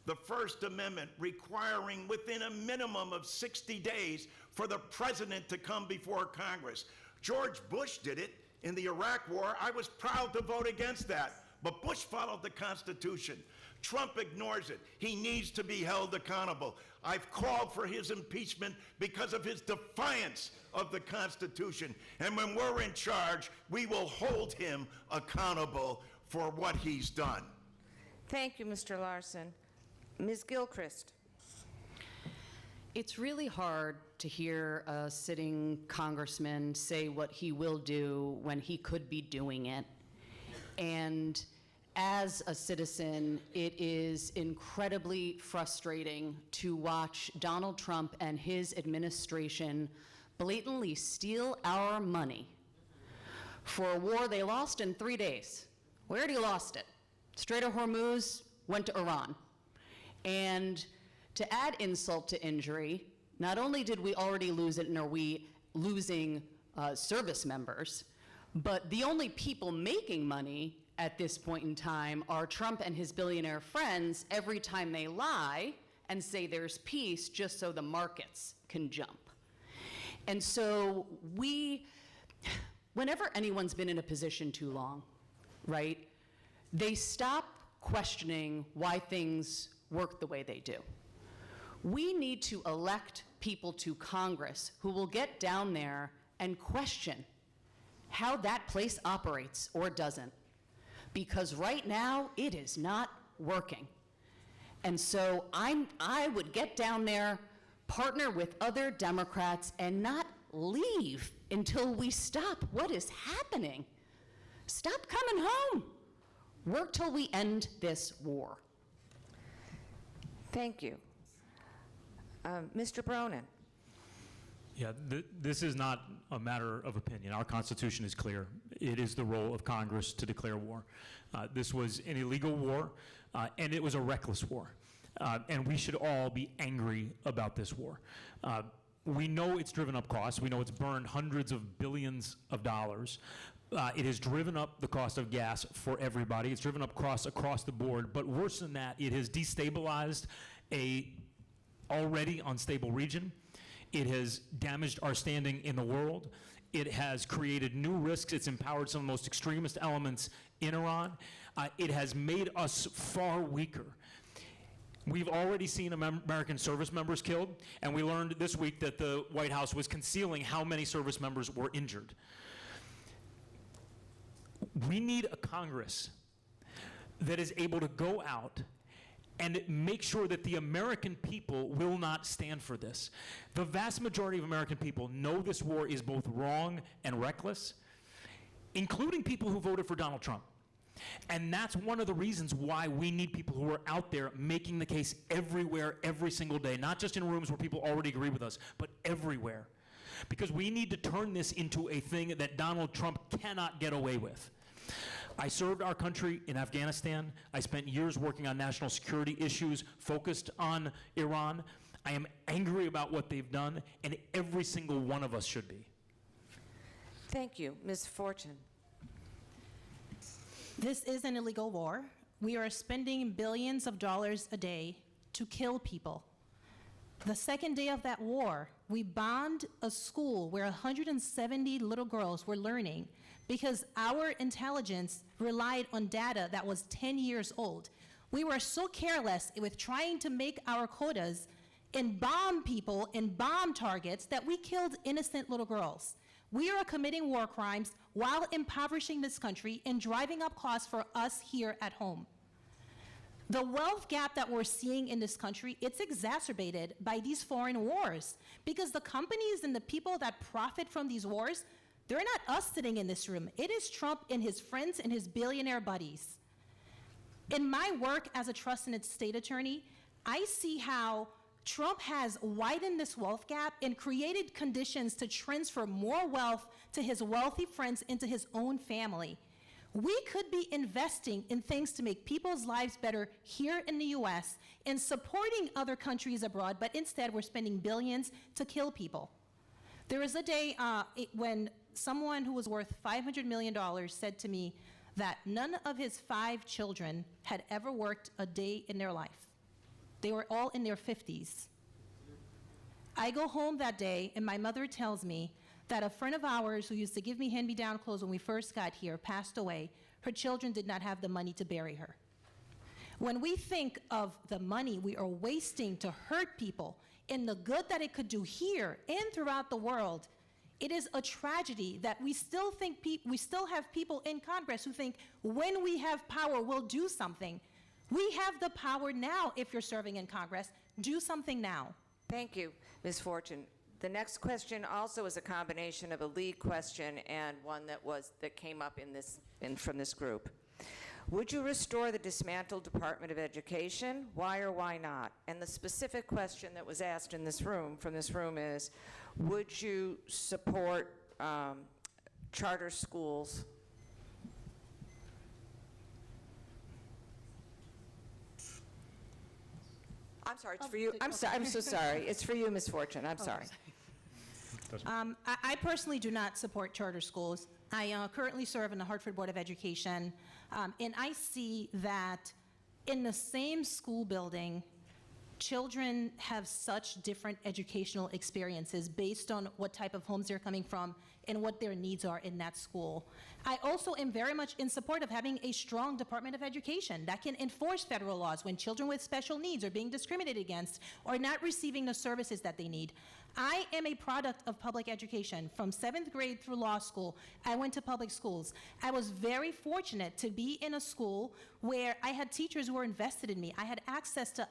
the First Amendment, requiring within a minimum of 60 days for the president to come before Congress. George Bush did it in the Iraq War. I was proud to vote against that, but Bush followed the Constitution. Trump ignores it. He needs to be held accountable. I've called for his impeachment because of his defiance of the Constitution. And when we're in charge, we will hold him accountable for what he's done. Thank you, Mr. Larson. Ms. Gilchrist. It's really hard to hear a sitting congressman say what he will do when he could be doing it. And as a citizen, it is incredibly frustrating to watch Donald Trump and his administration blatantly steal our money for a war they lost in 3 days. We already lost it. Strait of Hormuz went to Iran. And to add insult to injury, not only did we already lose it and are we losing service members, but the only people making money at this point in time are Trump and his billionaire friends every time they lie and say there's peace just so the markets can jump. And so whenever anyone's been in a position too long, right, they stop questioning why things work the way they do. We need to elect people to Congress who will get down there and question how that place operates or doesn't. Because right now, it is not working. And so I would get down there, partner with other Democrats, and not leave until we stop what is happening. Stop coming home. Work till we end this war. Thank you. Mr. Bronin. Yeah, this is not a matter of opinion. Our Constitution is clear. It is the role of Congress to declare war. This was an illegal war, and it was a reckless war. And we should all be angry about this war. We know it's driven up costs. We know it's burned hundreds of billions of dollars. It has driven up the cost of gas for everybody. It's driven up costs across the board. But worse than that, it has destabilized a already unstable region. It has damaged our standing in the world. It has created new risks. It's empowered some of the most extremist elements in Iran. It has made us far weaker. We've already seen American service members killed, and we learned this week that the White House was concealing how many service members were injured. We need a Congress that is able to go out and make sure that the American people will not stand for this. The vast majority of American people know this war is both wrong and reckless, including people who voted for Donald Trump. And that's one of the reasons why we need people who are out there making the case everywhere, every single day, not just in rooms where people already agree with us, but everywhere. Because we need to turn this into a thing that Donald Trump cannot get away with. I served our country in Afghanistan. I spent years working on national security issues focused on Iran. I am angry about what they've done, and every single one of us should be. Thank you. Ms. Fortune. This is an illegal war. We are spending billions of dollars a day to kill people. The second day of that war, we bombed a school where 170 little girls were learning because our intelligence relied on data that was 10 years old. We were so careless with trying to make our quotas and bomb people and bomb targets that we killed innocent little girls. We are committing war crimes while impoverishing this country and driving up costs for us here at home. The wealth gap that we're seeing in this country, it's exacerbated by these foreign wars because the companies and the people that profit from these wars, they're not us sitting in this room. It is Trump and his friends and his billionaire buddies. In my work as a trusted state attorney, I see how Trump has widened this wealth gap and created conditions to transfer more wealth to his wealthy friends and to his own family. We could be investing in things to make people's lives better here in the US and supporting other countries abroad, but instead we're spending billions to kill people. There was a day when someone who was worth $500 million said to me that none of his 5 children had ever worked a day in their life. They were all in their 50s. I go home that day and my mother tells me that a friend of ours who used to give me hand-me-down clothes when we first got here passed away. Her children did not have the money to bury her. When we think of the money we are wasting to hurt people and the good that it could do here and throughout the world, it is a tragedy that we still have people in Congress who think when we have power, we'll do something. We have the power now. If you're serving in Congress, do something now. Thank you, Ms. Fortune. The next question also is a combination of a lead question and one that came up from this group. Would you restore the dismantled Department of Education? Why or why not? And the specific question that was asked in this room, from this room, is: would you support charter schools? I'm sorry, it's for you. I'm so sorry. It's for you, Ms. Fortune. I'm sorry. I personally do not support charter schools. I currently serve in the Hartford Board of Education, and I see that in the same school building, children have such different educational experiences based on what type of homes they're coming from and what their needs are in that school. I also am very much in support of having a strong Department of Education that can enforce federal laws when children with special needs are being discriminated against or not receiving the services that they need. I am a product of public education. From 7th grade through law school, I went to public schools. I was very fortunate to be in a school where I had teachers who were invested in me. I had access to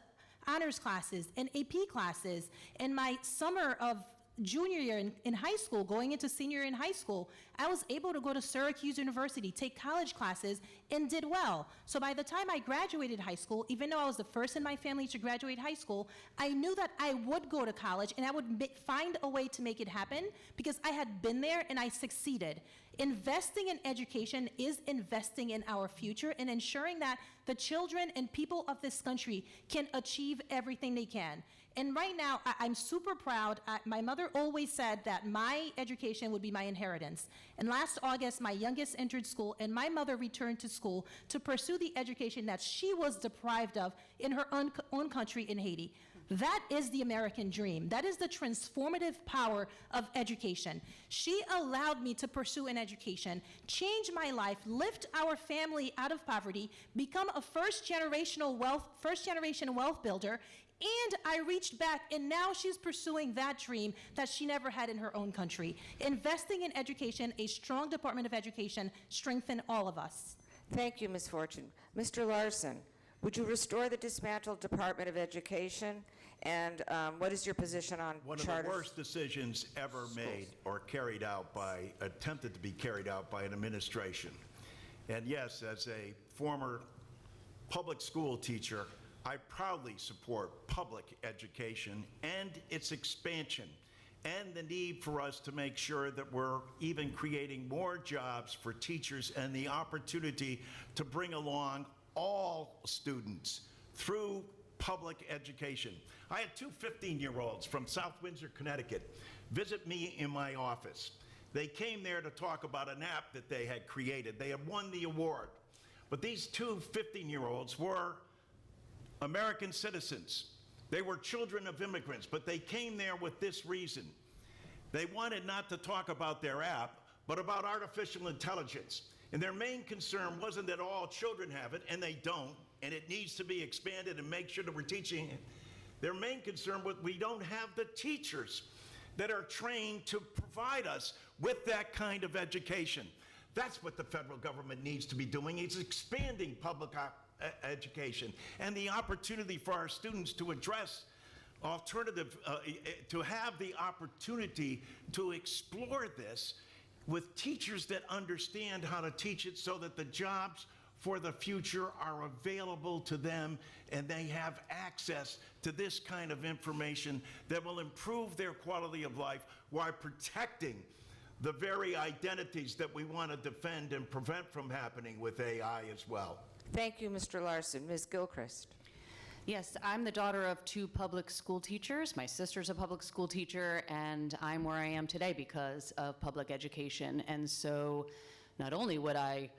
honors classes and AP classes. In my summer of junior year in high school, going into senior year in high school, I was able to go to Syracuse University, take college classes, and did well. So by the time I graduated high school, even though I was the first in my family to graduate high school, I knew that I would go to college and I would find a way to make it happen because I had been there and I succeeded. Investing in education is investing in our future and ensuring that the children and people of this country can achieve everything they can. And right now, I'm super proud. My mother always said that my education would be my inheritance. And last August, my youngest entered school, and my mother returned to school to pursue the education that she was deprived of in her own country in Haiti. That is the American dream. That is the transformative power of education. She allowed me to pursue an education, change my life, lift our family out of poverty, become a first-generation wealth builder, and I reached back, and now she's pursuing that dream that she never had in her own country. Investing in education, a strong Department of Education, strengthen all of us. Thank you, Ms. Fortune. Mr. Larson, would you restore the dismantled Department of Education? And what is your position on One of the worst decisions ever made or attempted to be carried out by an administration. And yes, as a former public school teacher, I proudly support public education and its expansion and the need for us to make sure that we're even creating more jobs for teachers and the opportunity to bring along all students through public education. I had two 15-year-olds from South Windsor, Connecticut, visit me in my office. They came there to talk about an app that they had created. They had won the award. But these two 15-year-olds were American citizens. They were children of immigrants, but they came there with this reason. They wanted not to talk about their app, but about artificial intelligence. And their main concern wasn't that all children have it, and they don't, and it needs to be expanded and make sure that we're teaching it. Their main concern was we don't have the teachers that are trained to provide us with that kind of education. That's what the federal government needs to be doing. It's expanding public education and the opportunity for our students to address to have the opportunity to explore this with teachers that understand how to teach it so that the jobs for the future are available to them and they have access to this kind of information that will improve their quality of life while protecting the very identities that we want to defend and prevent from happening with AI as well. Thank you, Mr. Larson. Ms. Gilchrist. Yes, I'm the daughter of two public school teachers. My sister's a public school teacher, and I'm where I am today because of public education. And so not only would I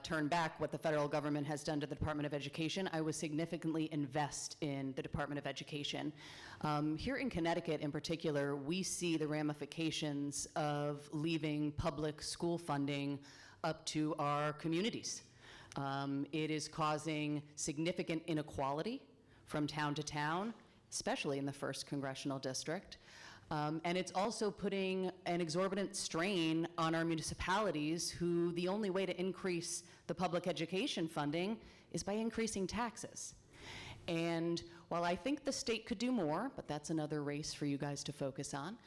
turn back what the federal government has done to the Department of Education, I would significantly invest in the Department of Education. Here in Connecticut in particular, we see the ramifications of leaving public school funding up to our communities. It is causing significant inequality from town to town, especially in the 1st Congressional District. And it's also putting an exorbitant strain on our municipalities who the only way to increase the public education funding is by increasing taxes. And while I think the state could do more, but that's another race for you guys to focus on,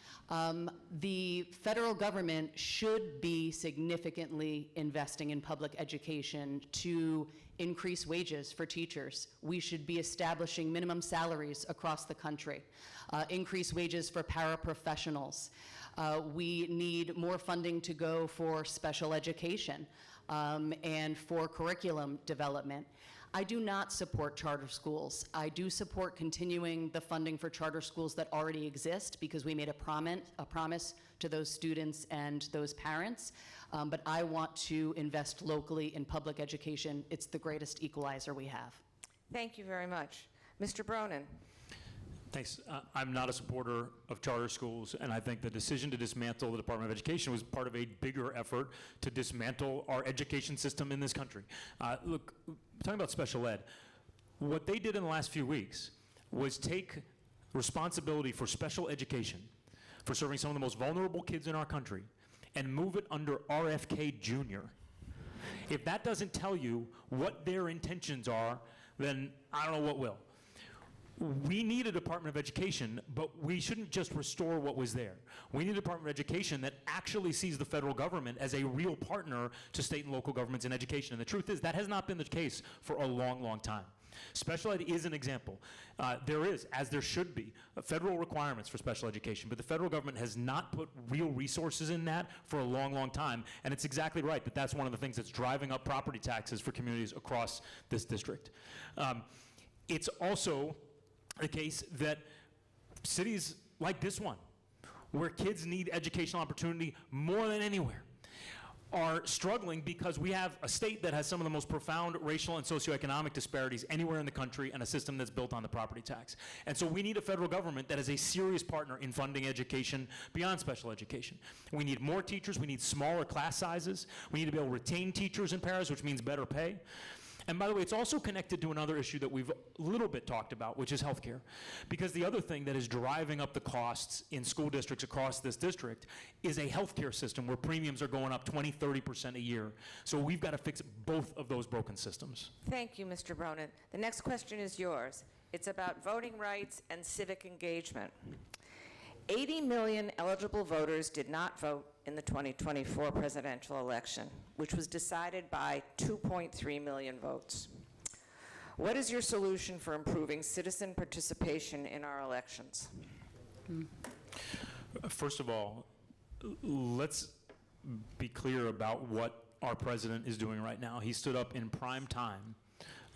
the federal government should be significantly investing in public education to increase wages for teachers. We should be establishing minimum salaries across the country, increase wages for paraprofessionals. We need more funding to go for special education and for curriculum development. I do not support charter schools. I do support continuing the funding for charter schools that already exist because we made a promise to those students and those parents. But I want to invest locally in public education. It's the greatest equalizer we have. Thank you very much. Mr. Bronin. Thanks. I'm not a supporter of charter schools, and I think the decision to dismantle the Department of Education was part of a bigger effort to dismantle our education system in this country. Look, talking about special ed, what they did in the last few weeks was take responsibility for special education, for serving some of the most vulnerable kids in our country, and move it under RFK Jr. If that doesn't tell you what their intentions are, then I don't know what will. We need a Department of Education, but we shouldn't just restore what was there. We need a Department of Education that actually sees the federal government as a real partner to state and local governments in education. And the truth is, that has not been the case for a long, long time. Special ed is an example. There is, as there should be, federal requirements for special education, but the federal government has not put real resources in that for a long, long time, and it's exactly right that that's one of the things that's driving up property taxes for communities across this district. It's also the case that cities like this one, where kids need educational opportunity more than anywhere, are struggling because we have a state that has some of the most profound racial and socioeconomic disparities anywhere in the country and a system that's built on the property tax. And so we need a federal government that is a serious partner in funding education beyond special education. We need more teachers, we need smaller class sizes, we need to be able to retain teachers in paras, which means better pay. And by the way, it's also connected to another issue that we've a little bit talked about, which is healthcare. Because the other thing that is driving up the costs in school districts across this district is a healthcare system where premiums are going up 20, 30% a year. So we've got to fix both of those broken systems. Thank you, Mr. Bronin. The next question is yours. It's about voting rights and civic engagement. 80 million eligible voters did not vote in the 2024 presidential election, which was decided by 2.3 million votes. What is your solution for improving citizen participation in our elections? First of all, let's be clear about what our president is doing right now. He stood up in prime time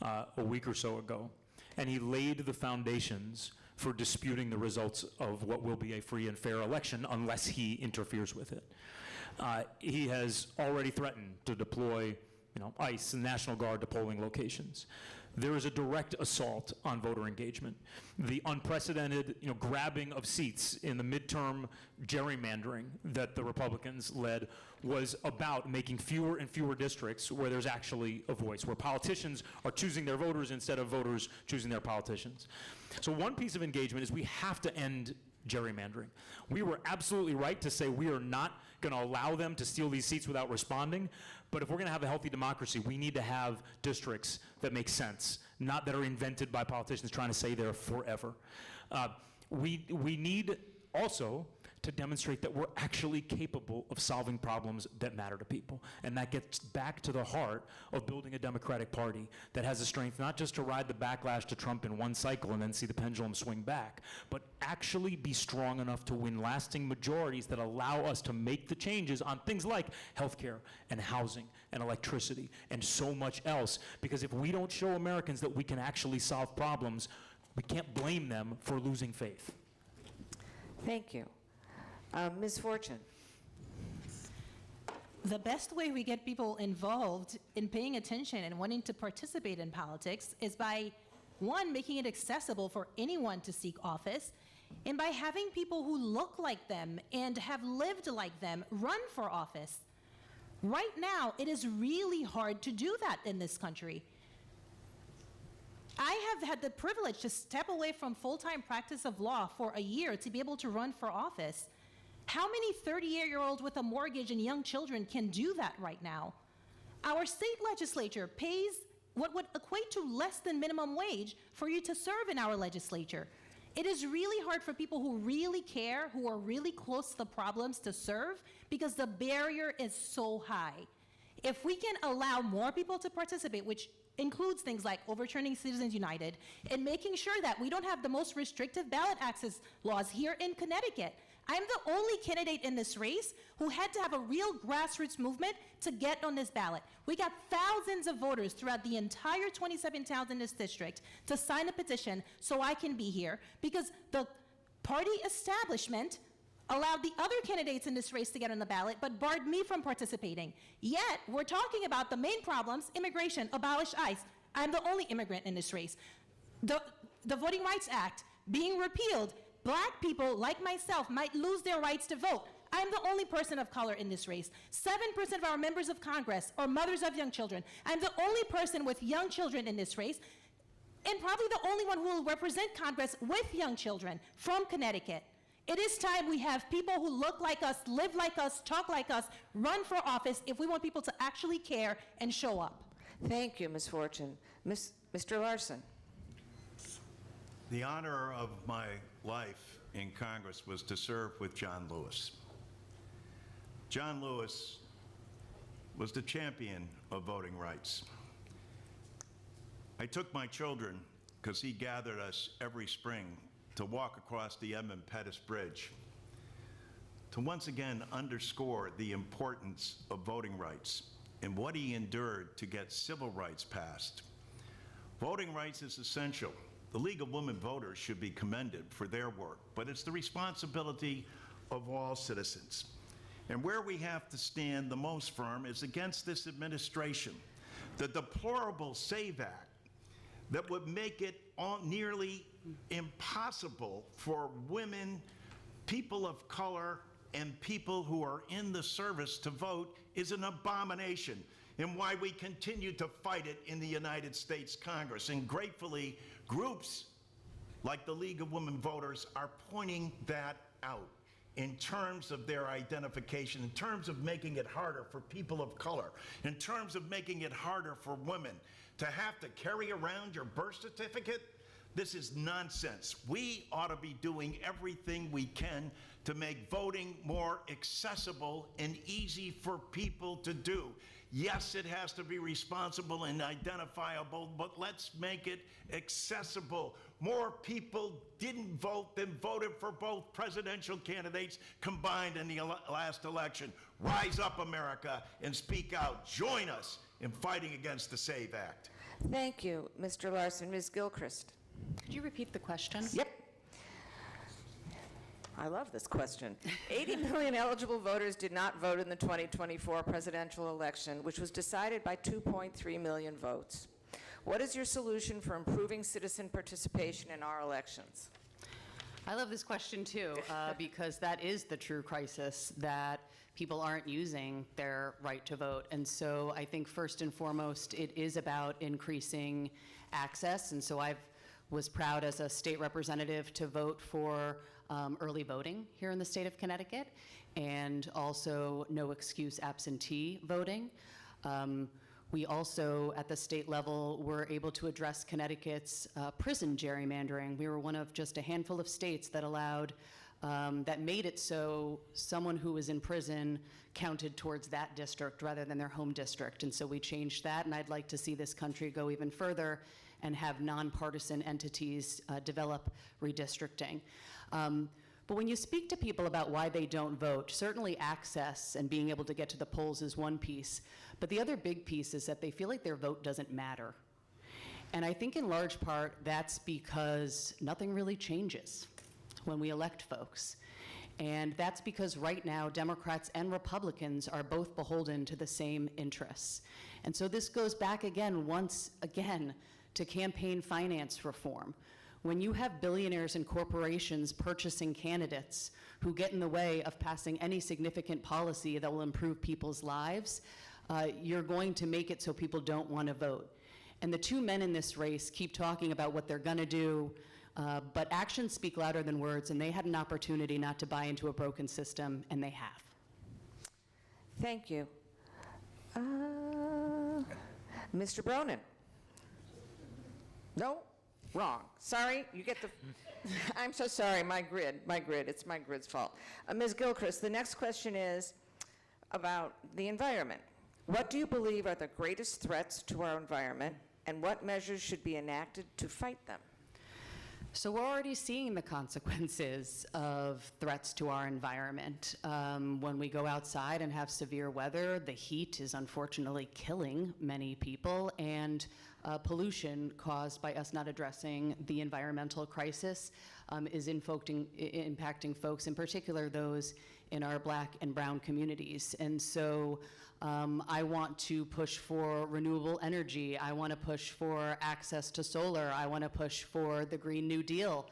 a week or so ago, and he laid the foundations for disputing the results of what will be a free and fair election unless he interferes with it. He has already threatened to deploy ICE and National Guard to polling locations. There is a direct assault on voter engagement. The unprecedented grabbing of seats in the midterm gerrymandering that the Republicans led was about making fewer and fewer districts where there's actually a voice, where politicians are choosing their voters instead of voters choosing their politicians. So one piece of engagement is we have to end gerrymandering. We were absolutely right to say we are not going to allow them to steal these seats without responding, but if we're going to have a healthy democracy, we need to have districts that make sense, not that are invented by politicians trying to say they're forever. We need also to demonstrate that we're actually capable of solving problems that matter to people. And that gets back to the heart of building a Democratic Party that has the strength not just to ride the backlash to Trump in one cycle and then see the pendulum swing back, but actually be strong enough to win lasting majorities that allow us to make the changes on things like healthcare and housing and electricity and so much else. Because if we don't show Americans that we can actually solve problems, we can't blame them for losing faith. Thank you. Ms. Fortune. The best way we get people involved in paying attention and wanting to participate in politics is by, one, making it accessible for anyone to seek office, and by having people who look like them and have lived like them run for office. Right now, it is really hard to do that in this country. I have had the privilege to step away from full-time practice of law for a year to be able to run for office. How many 38-year-olds with a mortgage and young children can do that right now? Our state legislature pays what would equate to less than minimum wage for you to serve in our legislature. It is really hard for people who really care, who are really close to the problems to serve, because the barrier is so high. If we can allow more people to participate, which includes things like overturning Citizens United and making sure that we don't have the most restrictive ballot access laws here in Connecticut. I'm the only candidate in this race who had to have a real grassroots movement to get on this ballot. We got thousands of voters throughout the entire 27 towns in this district to sign a petition so I can be here, because the party establishment allowed the other candidates in this race to get on the ballot, but barred me from participating. Yet, we're talking about the main problems: immigration, abolish ICE. I'm the only immigrant in this race. The Voting Rights Act being repealed, Black people like myself might lose their rights to vote. I'm the only person of color in this race. 7% of our members of Congress are mothers of young children. I'm the only person with young children in this race, and probably the only one who will represent Congress with young children from Connecticut. It is time we have people who look like us, live like us, talk like us, run for office if we want people to actually care and show up. Thank you, Ms. Fortune. Mr. Larson. The honor of my life in Congress was to serve with John Lewis. John Lewis was the champion of voting rights. I took my children, because he gathered us every spring, to walk across the Edmund Pettus Bridge, to once again underscore the importance of voting rights and what he endured to get civil rights passed. Voting rights is essential. The League of Women Voters should be commended for their work, but it's the responsibility of all citizens. And where we have to stand the most firm is against this administration. The deplorable SAVE Act that would make it nearly impossible for women, people of color, and people who are in the service to vote is an abomination, and why we continue to fight it in the United States Congress. And gratefully, groups like the League of Women Voters are pointing that out in terms of their identification, in terms of making it harder for people of color, in terms of making it harder for women to have to carry around your birth certificate. This is nonsense. We ought to be doing everything we can to make voting more accessible and easy for people to do. Yes, it has to be responsible and identifiable, but let's make it accessible. More people didn't vote than voted for both presidential candidates combined in the last election. Rise up, America, and speak out. Join us in fighting against the SAVE Act. Thank you, Mr. Larson. Ms. Gilchrist. Could you repeat the question? Yep. I love this question. 80 million eligible voters did not vote in the 2024 presidential election, which was decided by 2.3 million votes. What is your solution for improving citizen participation in our elections? I love this question too, because that is the true crisis, that people aren't using their right to vote. And so I think first and foremost, it is about increasing access. And so I was proud as a state representative to vote for early voting here in the state of Connecticut, and also no excuse absentee voting. We also, at the state level, were able to address Connecticut's prison gerrymandering. We were one of just a handful of states that allowed, that made it so someone who was in prison counted towards that district rather than their home district. And so we changed that, and I'd like to see this country go even further and have nonpartisan entities develop redistricting. But when you speak to people about why they don't vote, certainly access and being able to get to the polls is one piece, but the other big piece is that they feel like their vote doesn't matter. And I think in large part that's because nothing really changes when we elect folks. And that's because right now Democrats and Republicans are both beholden to the same interests. And so this goes back again, once again, to campaign finance reform. When you have billionaires and corporations purchasing candidates who get in the way of passing any significant policy that will improve people's lives, you're going to make it so people don't want to vote. And the two men in this race keep talking about what they're going to do, but actions speak louder than words, and they had an opportunity not to buy into a broken system, and they have. Thank you. Mr. Bronin. No? Wrong. Sorry, you get the, I'm so sorry, my grid, it's my grid's fault. Ms. Gilchrist, the next question is about the environment. What do you believe are the greatest threats to our environment, and what measures should be enacted to fight them? So we're already seeing the consequences of threats to our environment. When we go outside and have severe weather, the heat is unfortunately killing many people, and pollution caused by us not addressing the environmental crisis is impacting folks, in particular those in our Black and brown communities. And so I want to push for renewable energy. I want to push for access to solar. I want to push for the Green New Deal.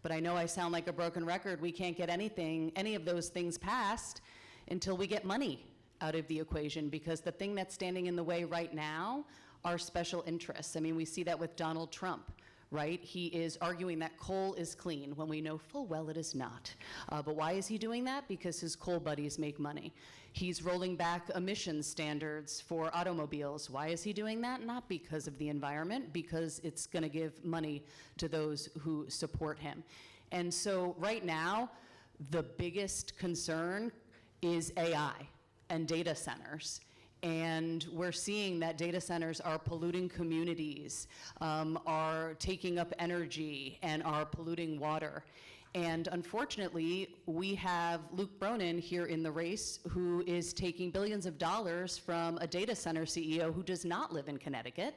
But I know I sound like a broken record. We can't get any of those things passed until we get money out of the equation, because the thing that's standing in the way right now are special interests. I mean, we see that with Donald Trump, right? He is arguing that coal is clean when we know full well it is not. But why is he doing that? Because his coal buddies make money. He's rolling back emissions standards for automobiles. Why is he doing that? Not because of the environment, because it's going to give money to those who support him. And so right now, the biggest concern is AI and data centers. And we're seeing that data centers are polluting communities, are taking up energy, and are polluting water. And unfortunately, we have Luke Bronin here in the race who is taking billions of dollars from a data center CEO who does not live in Connecticut,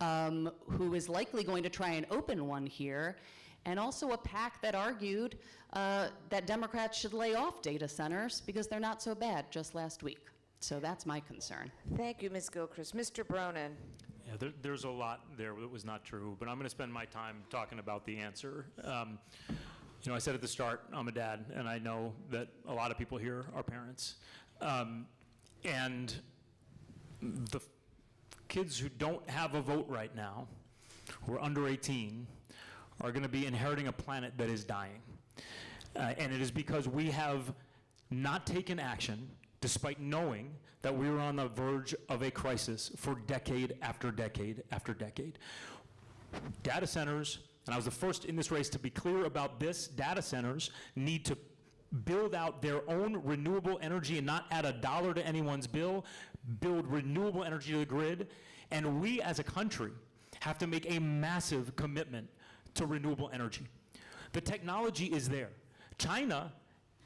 who is likely going to try and open one here, and also a PAC that argued that Democrats should lay off data centers because they're not so bad just last week. So that's my concern. Thank you, Ms. Gilchrist. Mr. Bronin. Yeah, there's a lot there that was not true, but I'm going to spend my time talking about the answer. You know, I said at the start, I'm a dad, and I know that a lot of people here are parents. And the kids who don't have a vote right now, who are under 18, are going to be inheriting a planet that is dying. And it is because we have not taken action despite knowing that we were on the verge of a crisis for decade after decade after decade. Data centers, and I was the first in this race to be clear about this, data centers need to build out their own renewable energy and not add a dollar to anyone's bill, build renewable energy to the grid, and we as a country have to make a massive commitment to renewable energy. The technology is there. China,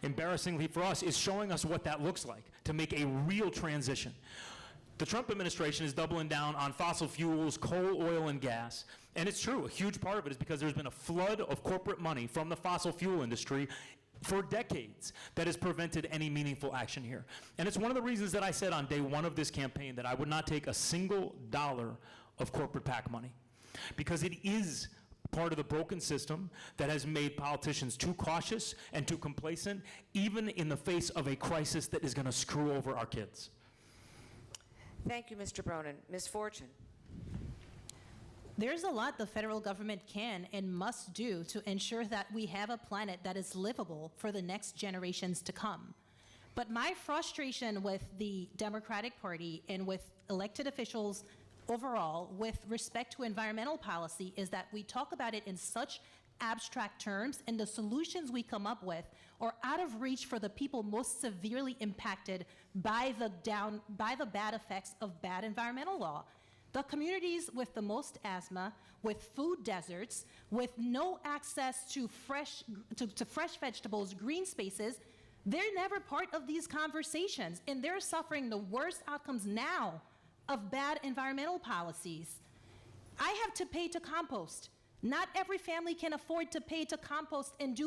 embarrassingly for us, is showing us what that looks like to make a real transition. The Trump administration is doubling down on fossil fuels, coal, oil, and gas. And it's true, a huge part of it is because there's been a flood of corporate money from the fossil fuel industry for decades that has prevented any meaningful action here. And it's one of the reasons that I said on day one of this campaign that I would not take a single dollar of corporate PAC money, because it is part of the broken system that has made politicians too cautious and too complacent, even in the face of a crisis that is going to screw over our kids. Thank you, Mr. Bronin. Ms. Fortune. There's a lot the federal government can and must do to ensure that we have a planet that is livable for the next generations to come. But my frustration with the Democratic Party and with elected officials overall with respect to environmental policy is that we talk about it in such abstract terms, and the solutions we come up with are out of reach for the people most severely impacted by the bad effects of bad environmental law. The communities with the most asthma, with food deserts, with no access to fresh vegetables, green spaces, they're never part of these conversations, and they're suffering the worst outcomes now of bad environmental policies. I have to pay to compost. Not every family can afford to pay to compost and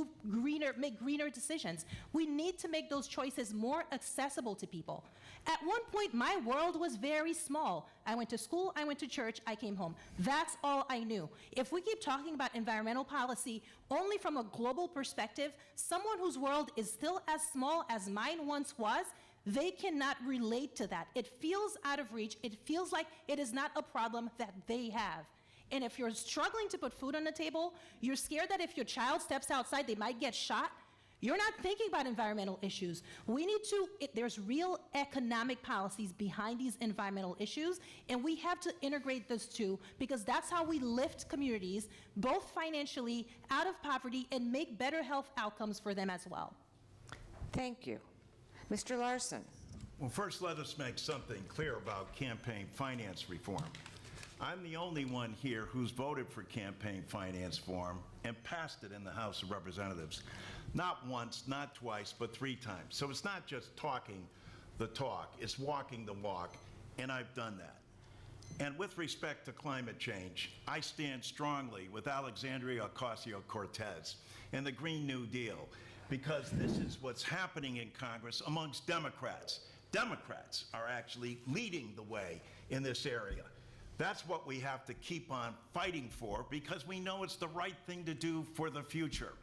make greener decisions. We need to make those choices more accessible to people. At one point, my world was very small. I went to school, I went to church, I came home. That's all I knew. If we keep talking about environmental policy only from a global perspective, someone whose world is still as small as mine once was, they cannot relate to that. It feels out of reach. It feels like it is not a problem that they have. And if you're struggling to put food on the table, you're scared that if your child steps outside, they might get shot, you're not thinking about environmental issues. We need to, there's real economic policies behind these environmental issues, and we have to integrate those two, because that's how we lift communities, both financially, out of poverty, and make better health outcomes for them as well. Thank you. Mr. Larson. Well, first, let us make something clear about campaign finance reform. I'm the only one here who's voted for campaign finance reform and passed it in the House of Representatives. Not once, not twice, but 3 times. So it's not just talking the talk, it's walking the walk, and I've done that. And with respect to climate change, I stand strongly with Alexandria Ocasio-Cortez and the Green New Deal, because this is what's happening in Congress amongst Democrats. Democrats are actually leading the way in this area. That's what we have to keep on fighting for, because we know it's the right thing to do for the future.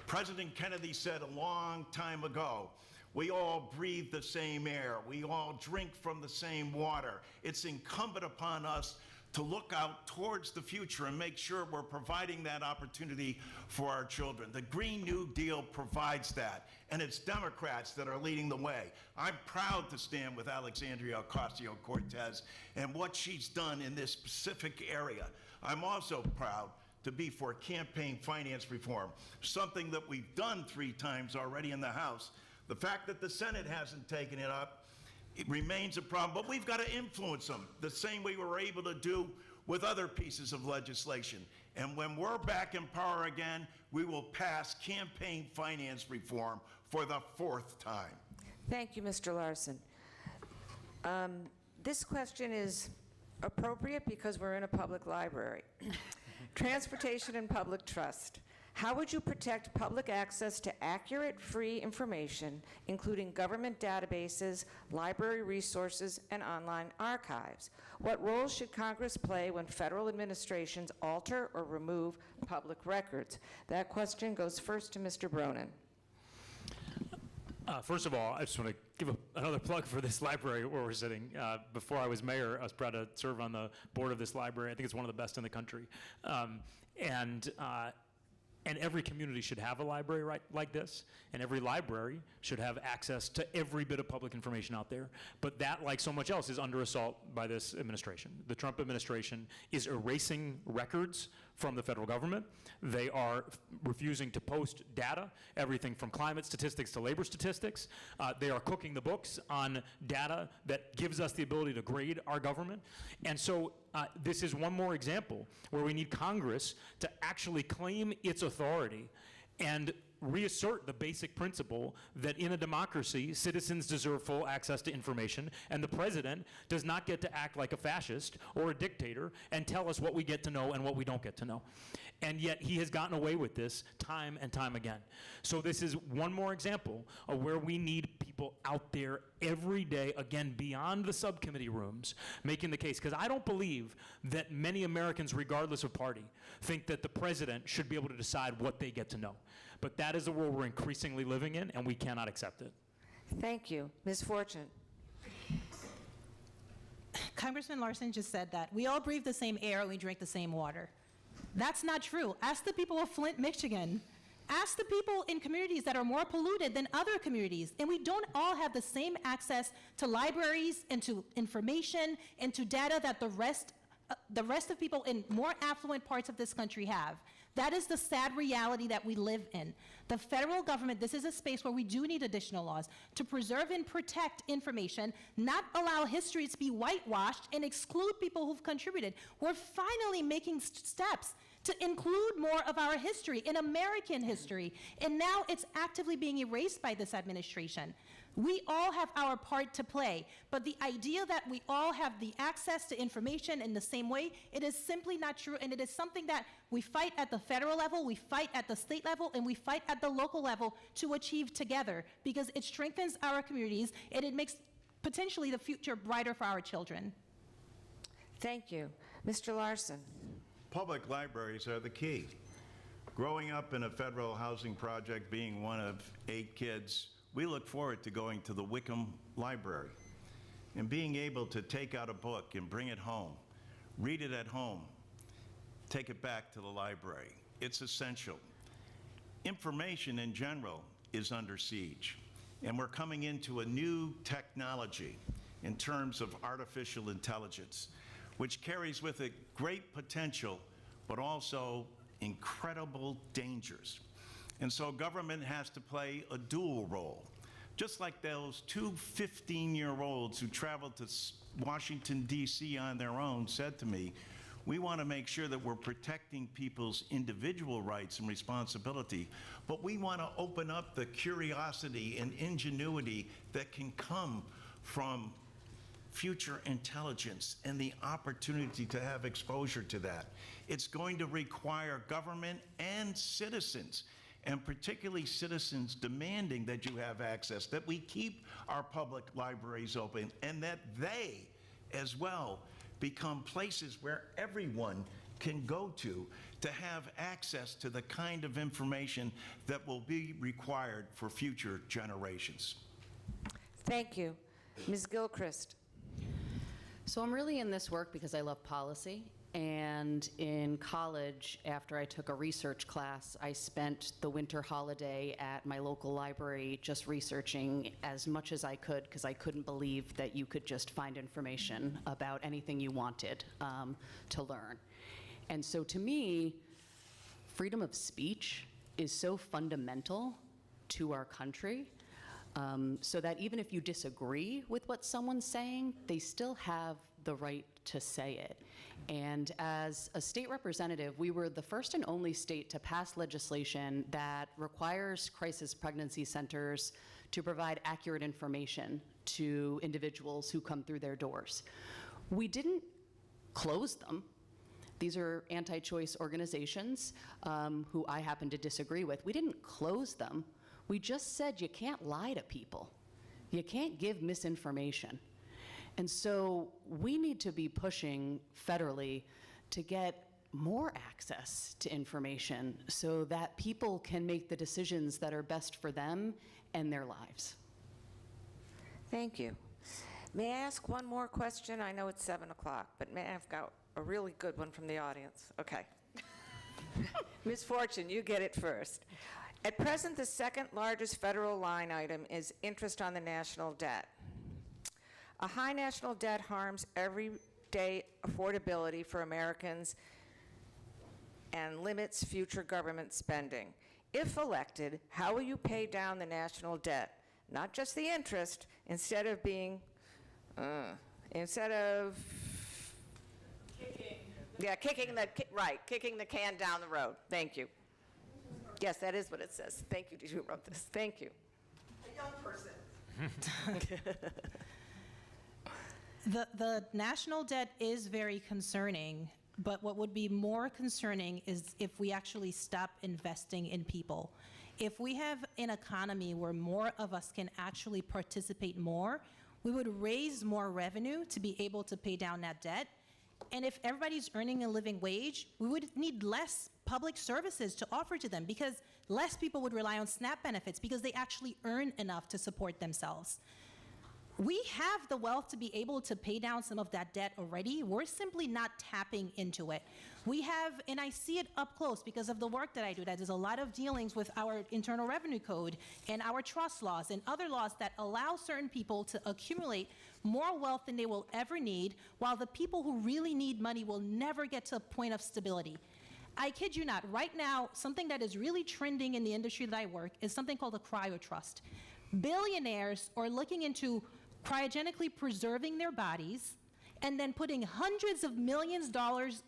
President Kennedy said a long time ago, we all breathe the same air, we all drink from the same water. It's incumbent upon us to look out towards the future and make sure we're providing that opportunity for our children. The Green New Deal provides that, and it's Democrats that are leading the way. I'm proud to stand with Alexandria Ocasio-Cortez and what she's done in this specific area. I'm also proud to be for campaign finance reform, something that we've done 3 times already in the House. The fact that the Senate hasn't taken it up, it remains a problem, but we've got to influence them the same way we were able to do with other pieces of legislation. And when we're back in power again, we will pass campaign finance reform for the 4th time. Thank you, Mr. Larson. This question is appropriate because we're in a public library. Transportation and public trust. How would you protect public access to accurate, free information, including government databases, library resources, and online archives? What role should Congress play when federal administrations alter or remove public records? That question goes first to Mr. Bronin. First of all, I just want to give another plug for this library where we're sitting. Before I was mayor, I was proud to serve on the board of this library. I think it's one of the best in the country. And every community should have a library like this, and every library should have access to every bit of public information out there. But that, like so much else, is under assault by this administration. The Trump administration is erasing records from the federal government. They are refusing to post data, everything from climate statistics to labor statistics. They are cooking the books on data that gives us the ability to grade our government. And so this is one more example where we need Congress to actually claim its authority and reassert the basic principle that in a democracy, citizens deserve full access to information, and the president does not get to act like a fascist or a dictator and tell us what we get to know and what we don't get to know. And yet he has gotten away with this time and time again. So this is one more example of where we need people out there every day, again, beyond the subcommittee rooms, making the case. Because I don't believe that many Americans, regardless of party, think that the president should be able to decide what they get to know. But that is the world we're increasingly living in, and we cannot accept it. Thank you. Ms. Fortune. Congressman Larson just said that we all breathe the same air and we drink the same water. That's not true. Ask the people of Flint, Michigan. Ask the people in communities that are more polluted than other communities. And we don't all have the same access to libraries and to information and to data that the rest of people in more affluent parts of this country have. That is the sad reality that we live in. The federal government, this is a space where we do need additional laws to preserve and protect information, not allow history to be whitewashed and exclude people who've contributed. We're finally making steps to include more of our history, in American history, and now it's actively being erased by this administration. We all have our part to play, but the idea that we all have the access to information in the same way, it is simply not true, and it is something that we fight at the federal level, we fight at the state level, and we fight at the local level to achieve together, because it strengthens our communities, and it makes potentially the future brighter for our children. Thank you. Mr. Larson. Public libraries are the key. Growing up in a federal housing project, being one of 8 kids, we look forward to going to the Wickham Library and being able to take out a book and bring it home, read it at home, take it back to the library. It's essential. Information in general is under siege, and we're coming into a new technology in terms of artificial intelligence, which carries with it great potential, but also incredible dangers. And so government has to play a dual role. Just like those 2 15-year-olds who traveled to Washington, D.C. on their own said to me, we want to make sure that we're protecting people's individual rights and responsibility, but we want to open up the curiosity and ingenuity that can come from future intelligence and the opportunity to have exposure to that. It's going to require government and citizens, and particularly citizens demanding that you have access, that we keep our public libraries open, and that they as well become places where everyone can go to have access to the kind of information that will be required for future generations. Thank you. Ms. Gilchrist. So I'm really in this work because I love policy. And in college, after I took a research class, I spent the winter holiday at my local library just researching as much as I could, because I couldn't believe that you could just find information about anything you wanted to learn. And so to me, freedom of speech is so fundamental to our country, so that even if you disagree with what someone's saying, they still have the right to say it. And as a state representative, we were the first and only state to pass legislation that requires crisis pregnancy centers to provide accurate information to individuals who come through their doors. We didn't close them. These are anti-choice organizations who I happen to disagree with. We didn't close them. We just said you can't lie to people. You can't give misinformation. And so we need to be pushing federally to get more access to information so that people can make the decisions that are best for them and their lives. Thank you. May I ask one more question? I know it's 7 o'clock, but I've got a really good one from the audience. Okay. Ms. Fortune, you get it first. At present, the second largest federal line item is interest on the national debt. A high national debt harms everyday affordability for Americans and limits future government spending. If elected, how will you pay down the national debt? Not just the interest, instead of kicking the can down the road. Thank you. Yes, that is what it says. Thank you, who wrote this. Thank you. A young person. The national debt is very concerning, but what would be more concerning is if we actually stop investing in people. If we have an economy where more of us can actually participate more, we would raise more revenue to be able to pay down that debt. And if everybody's earning a living wage, we would need less public services to offer to them, because less people would rely on SNAP benefits because they actually earn enough to support themselves. We have the wealth to be able to pay down some of that debt already. We're simply not tapping into it. We have, and I see it up close because of the work that I do, that there's a lot of dealings with our Internal Revenue Code and our trust laws and other laws that allow certain people to accumulate more wealth than they will ever need, while the people who really need money will never get to a point of stability. I kid you not, right now, something that is really trending in the industry that I work is something called a cryo trust. Billionaires are looking into cryogenically preserving their bodies and then putting hundreds of millions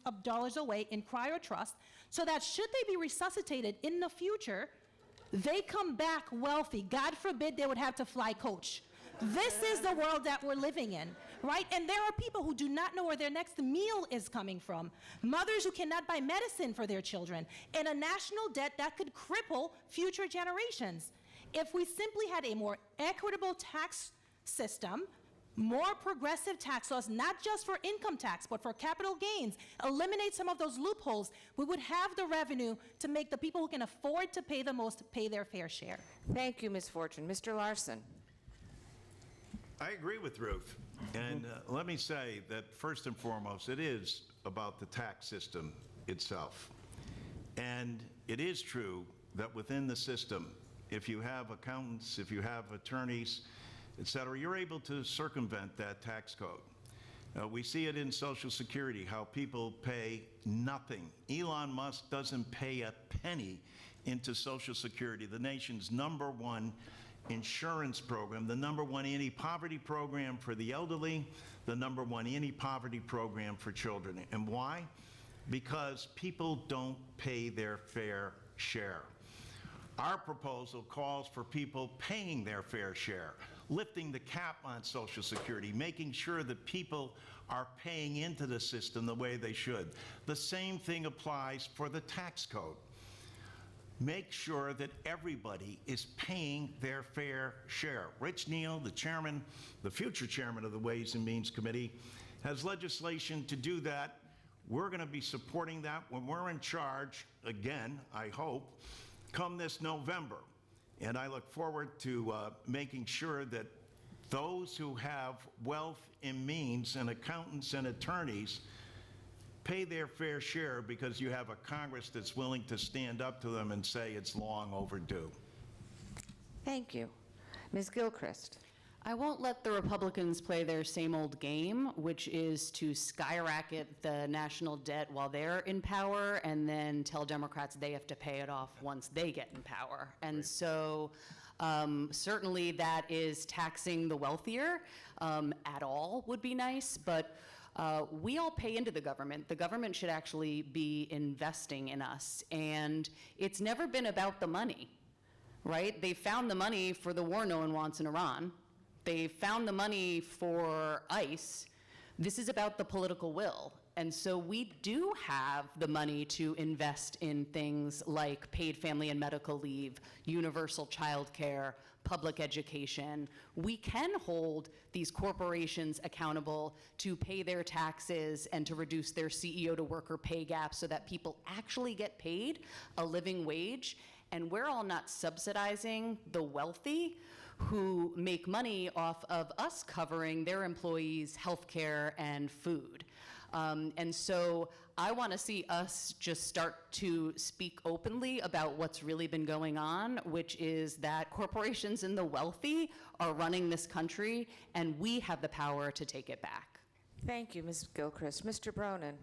of dollars away in cryo trust, so that should they be resuscitated in the future, they come back wealthy. God forbid they would have to fly coach. This is the world that we're living in, right? And there are people who do not know where their next meal is coming from, mothers who cannot buy medicine for their children, and a national debt that could cripple future generations. If we simply had a more equitable tax system, more progressive tax laws, not just for income tax, but for capital gains, eliminate some of those loopholes, we would have the revenue to make the people who can afford to pay the most pay their fair share. Thank you, Ms. Fortune. Mr. Larson. I agree with Ruth. And let me say that first and foremost, it is about the tax system itself. And it is true that within the system, if you have accountants, if you have attorneys, et cetera, you're able to circumvent that tax code. We see it in Social Security, how people pay nothing. Elon Musk doesn't pay a penny into Social Security, the nation's #1 insurance program, the #1 anti-poverty program for the elderly, the #1 anti-poverty program for children. And why? Because people don't pay their fair share. Our proposal calls for people paying their fair share, lifting the cap on Social Security, making sure that people are paying into the system the way they should. The same thing applies for the tax code. Make sure that everybody is paying their fair share. Rich Neal, the chairman, the future chairman of the Ways and Means Committee, has legislation to do that. We're going to be supporting that when we're in charge, again, I hope, come this November. And I look forward to making sure that those who have wealth and means and accountants and attorneys pay their fair share because you have a Congress that's willing to stand up to them and say it's long overdue. Thank you. Ms. Gilchrist. I won't let the Republicans play their same old game, which is to skyrocket the national debt while they're in power and then tell Democrats they have to pay it off once they get in power. And so certainly that is taxing the wealthier at all would be nice, but we all pay into the government. The government should actually be investing in us. And it's never been about the money, right? They found the money for the war no one wants in Iran. They found the money for ICE. This is about the political will. And so we do have the money to invest in things like paid family and medical leave, universal child care, public education. We can hold these corporations accountable to pay their taxes and to reduce their CEO to worker pay gap so that people actually get paid a living wage. And we're all not subsidizing the wealthy who make money off of us covering their employees' health care and food. And so I want to see us just start to speak openly about what's really been going on, which is that corporations and the wealthy are running this country, and we have the power to take it back. Thank you, Ms. Gilchrist. Mr. Bronin.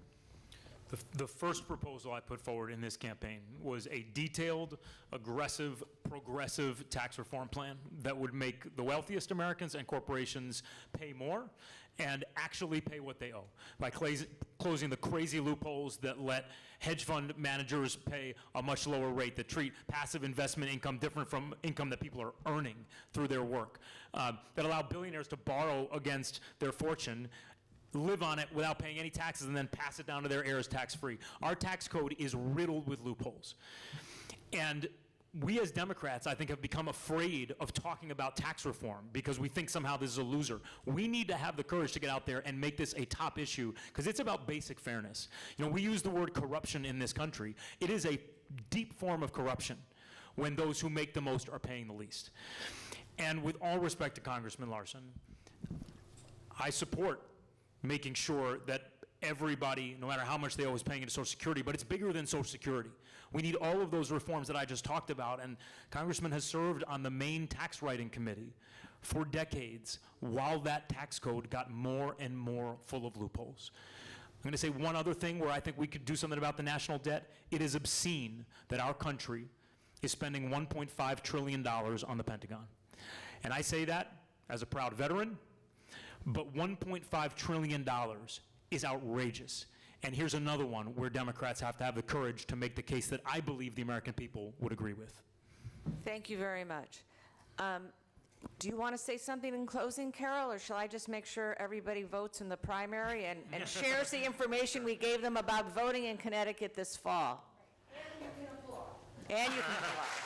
The first proposal I put forward in this campaign was a detailed, aggressive, progressive tax reform plan that would make the wealthiest Americans and corporations pay more and actually pay what they owe by closing the crazy loopholes that let hedge fund managers pay a much lower rate, that treat passive investment income different from income that people are earning through their work, that allow billionaires to borrow against their fortune, live on it without paying any taxes, and then pass it down to their heirs tax-free. Our tax code is riddled with loopholes. And we as Democrats, I think, have become afraid of talking about tax reform because we think somehow this is a loser. We need to have the courage to get out there and make this a top issue because it's about basic fairness. You know, we use the word corruption in this country. It is a deep form of corruption when those who make the most are paying the least. And with all respect to Congressman Larson, I support making sure that everybody, no matter how much they owe, is paying into Social Security, but it's bigger than Social Security. We need all of those reforms that I just talked about, and Congressman has served on the main tax writing committee for decades while that tax code got more and more full of loopholes. I'm going to say one other thing where I think we could do something about the national debt. It is obscene that our country is spending $1.5 trillion on the Pentagon. And I say that as a proud veteran, but $1.5 trillion is outrageous. And here's another one where Democrats have to have the courage to make the case that I believe the American people would agree with. Thank you very much. Do you want to say something in closing, Carol, or shall I just make sure everybody votes in the primary and shares the information we gave them about voting in Connecticut this fall? And you can applaud. And you can applaud.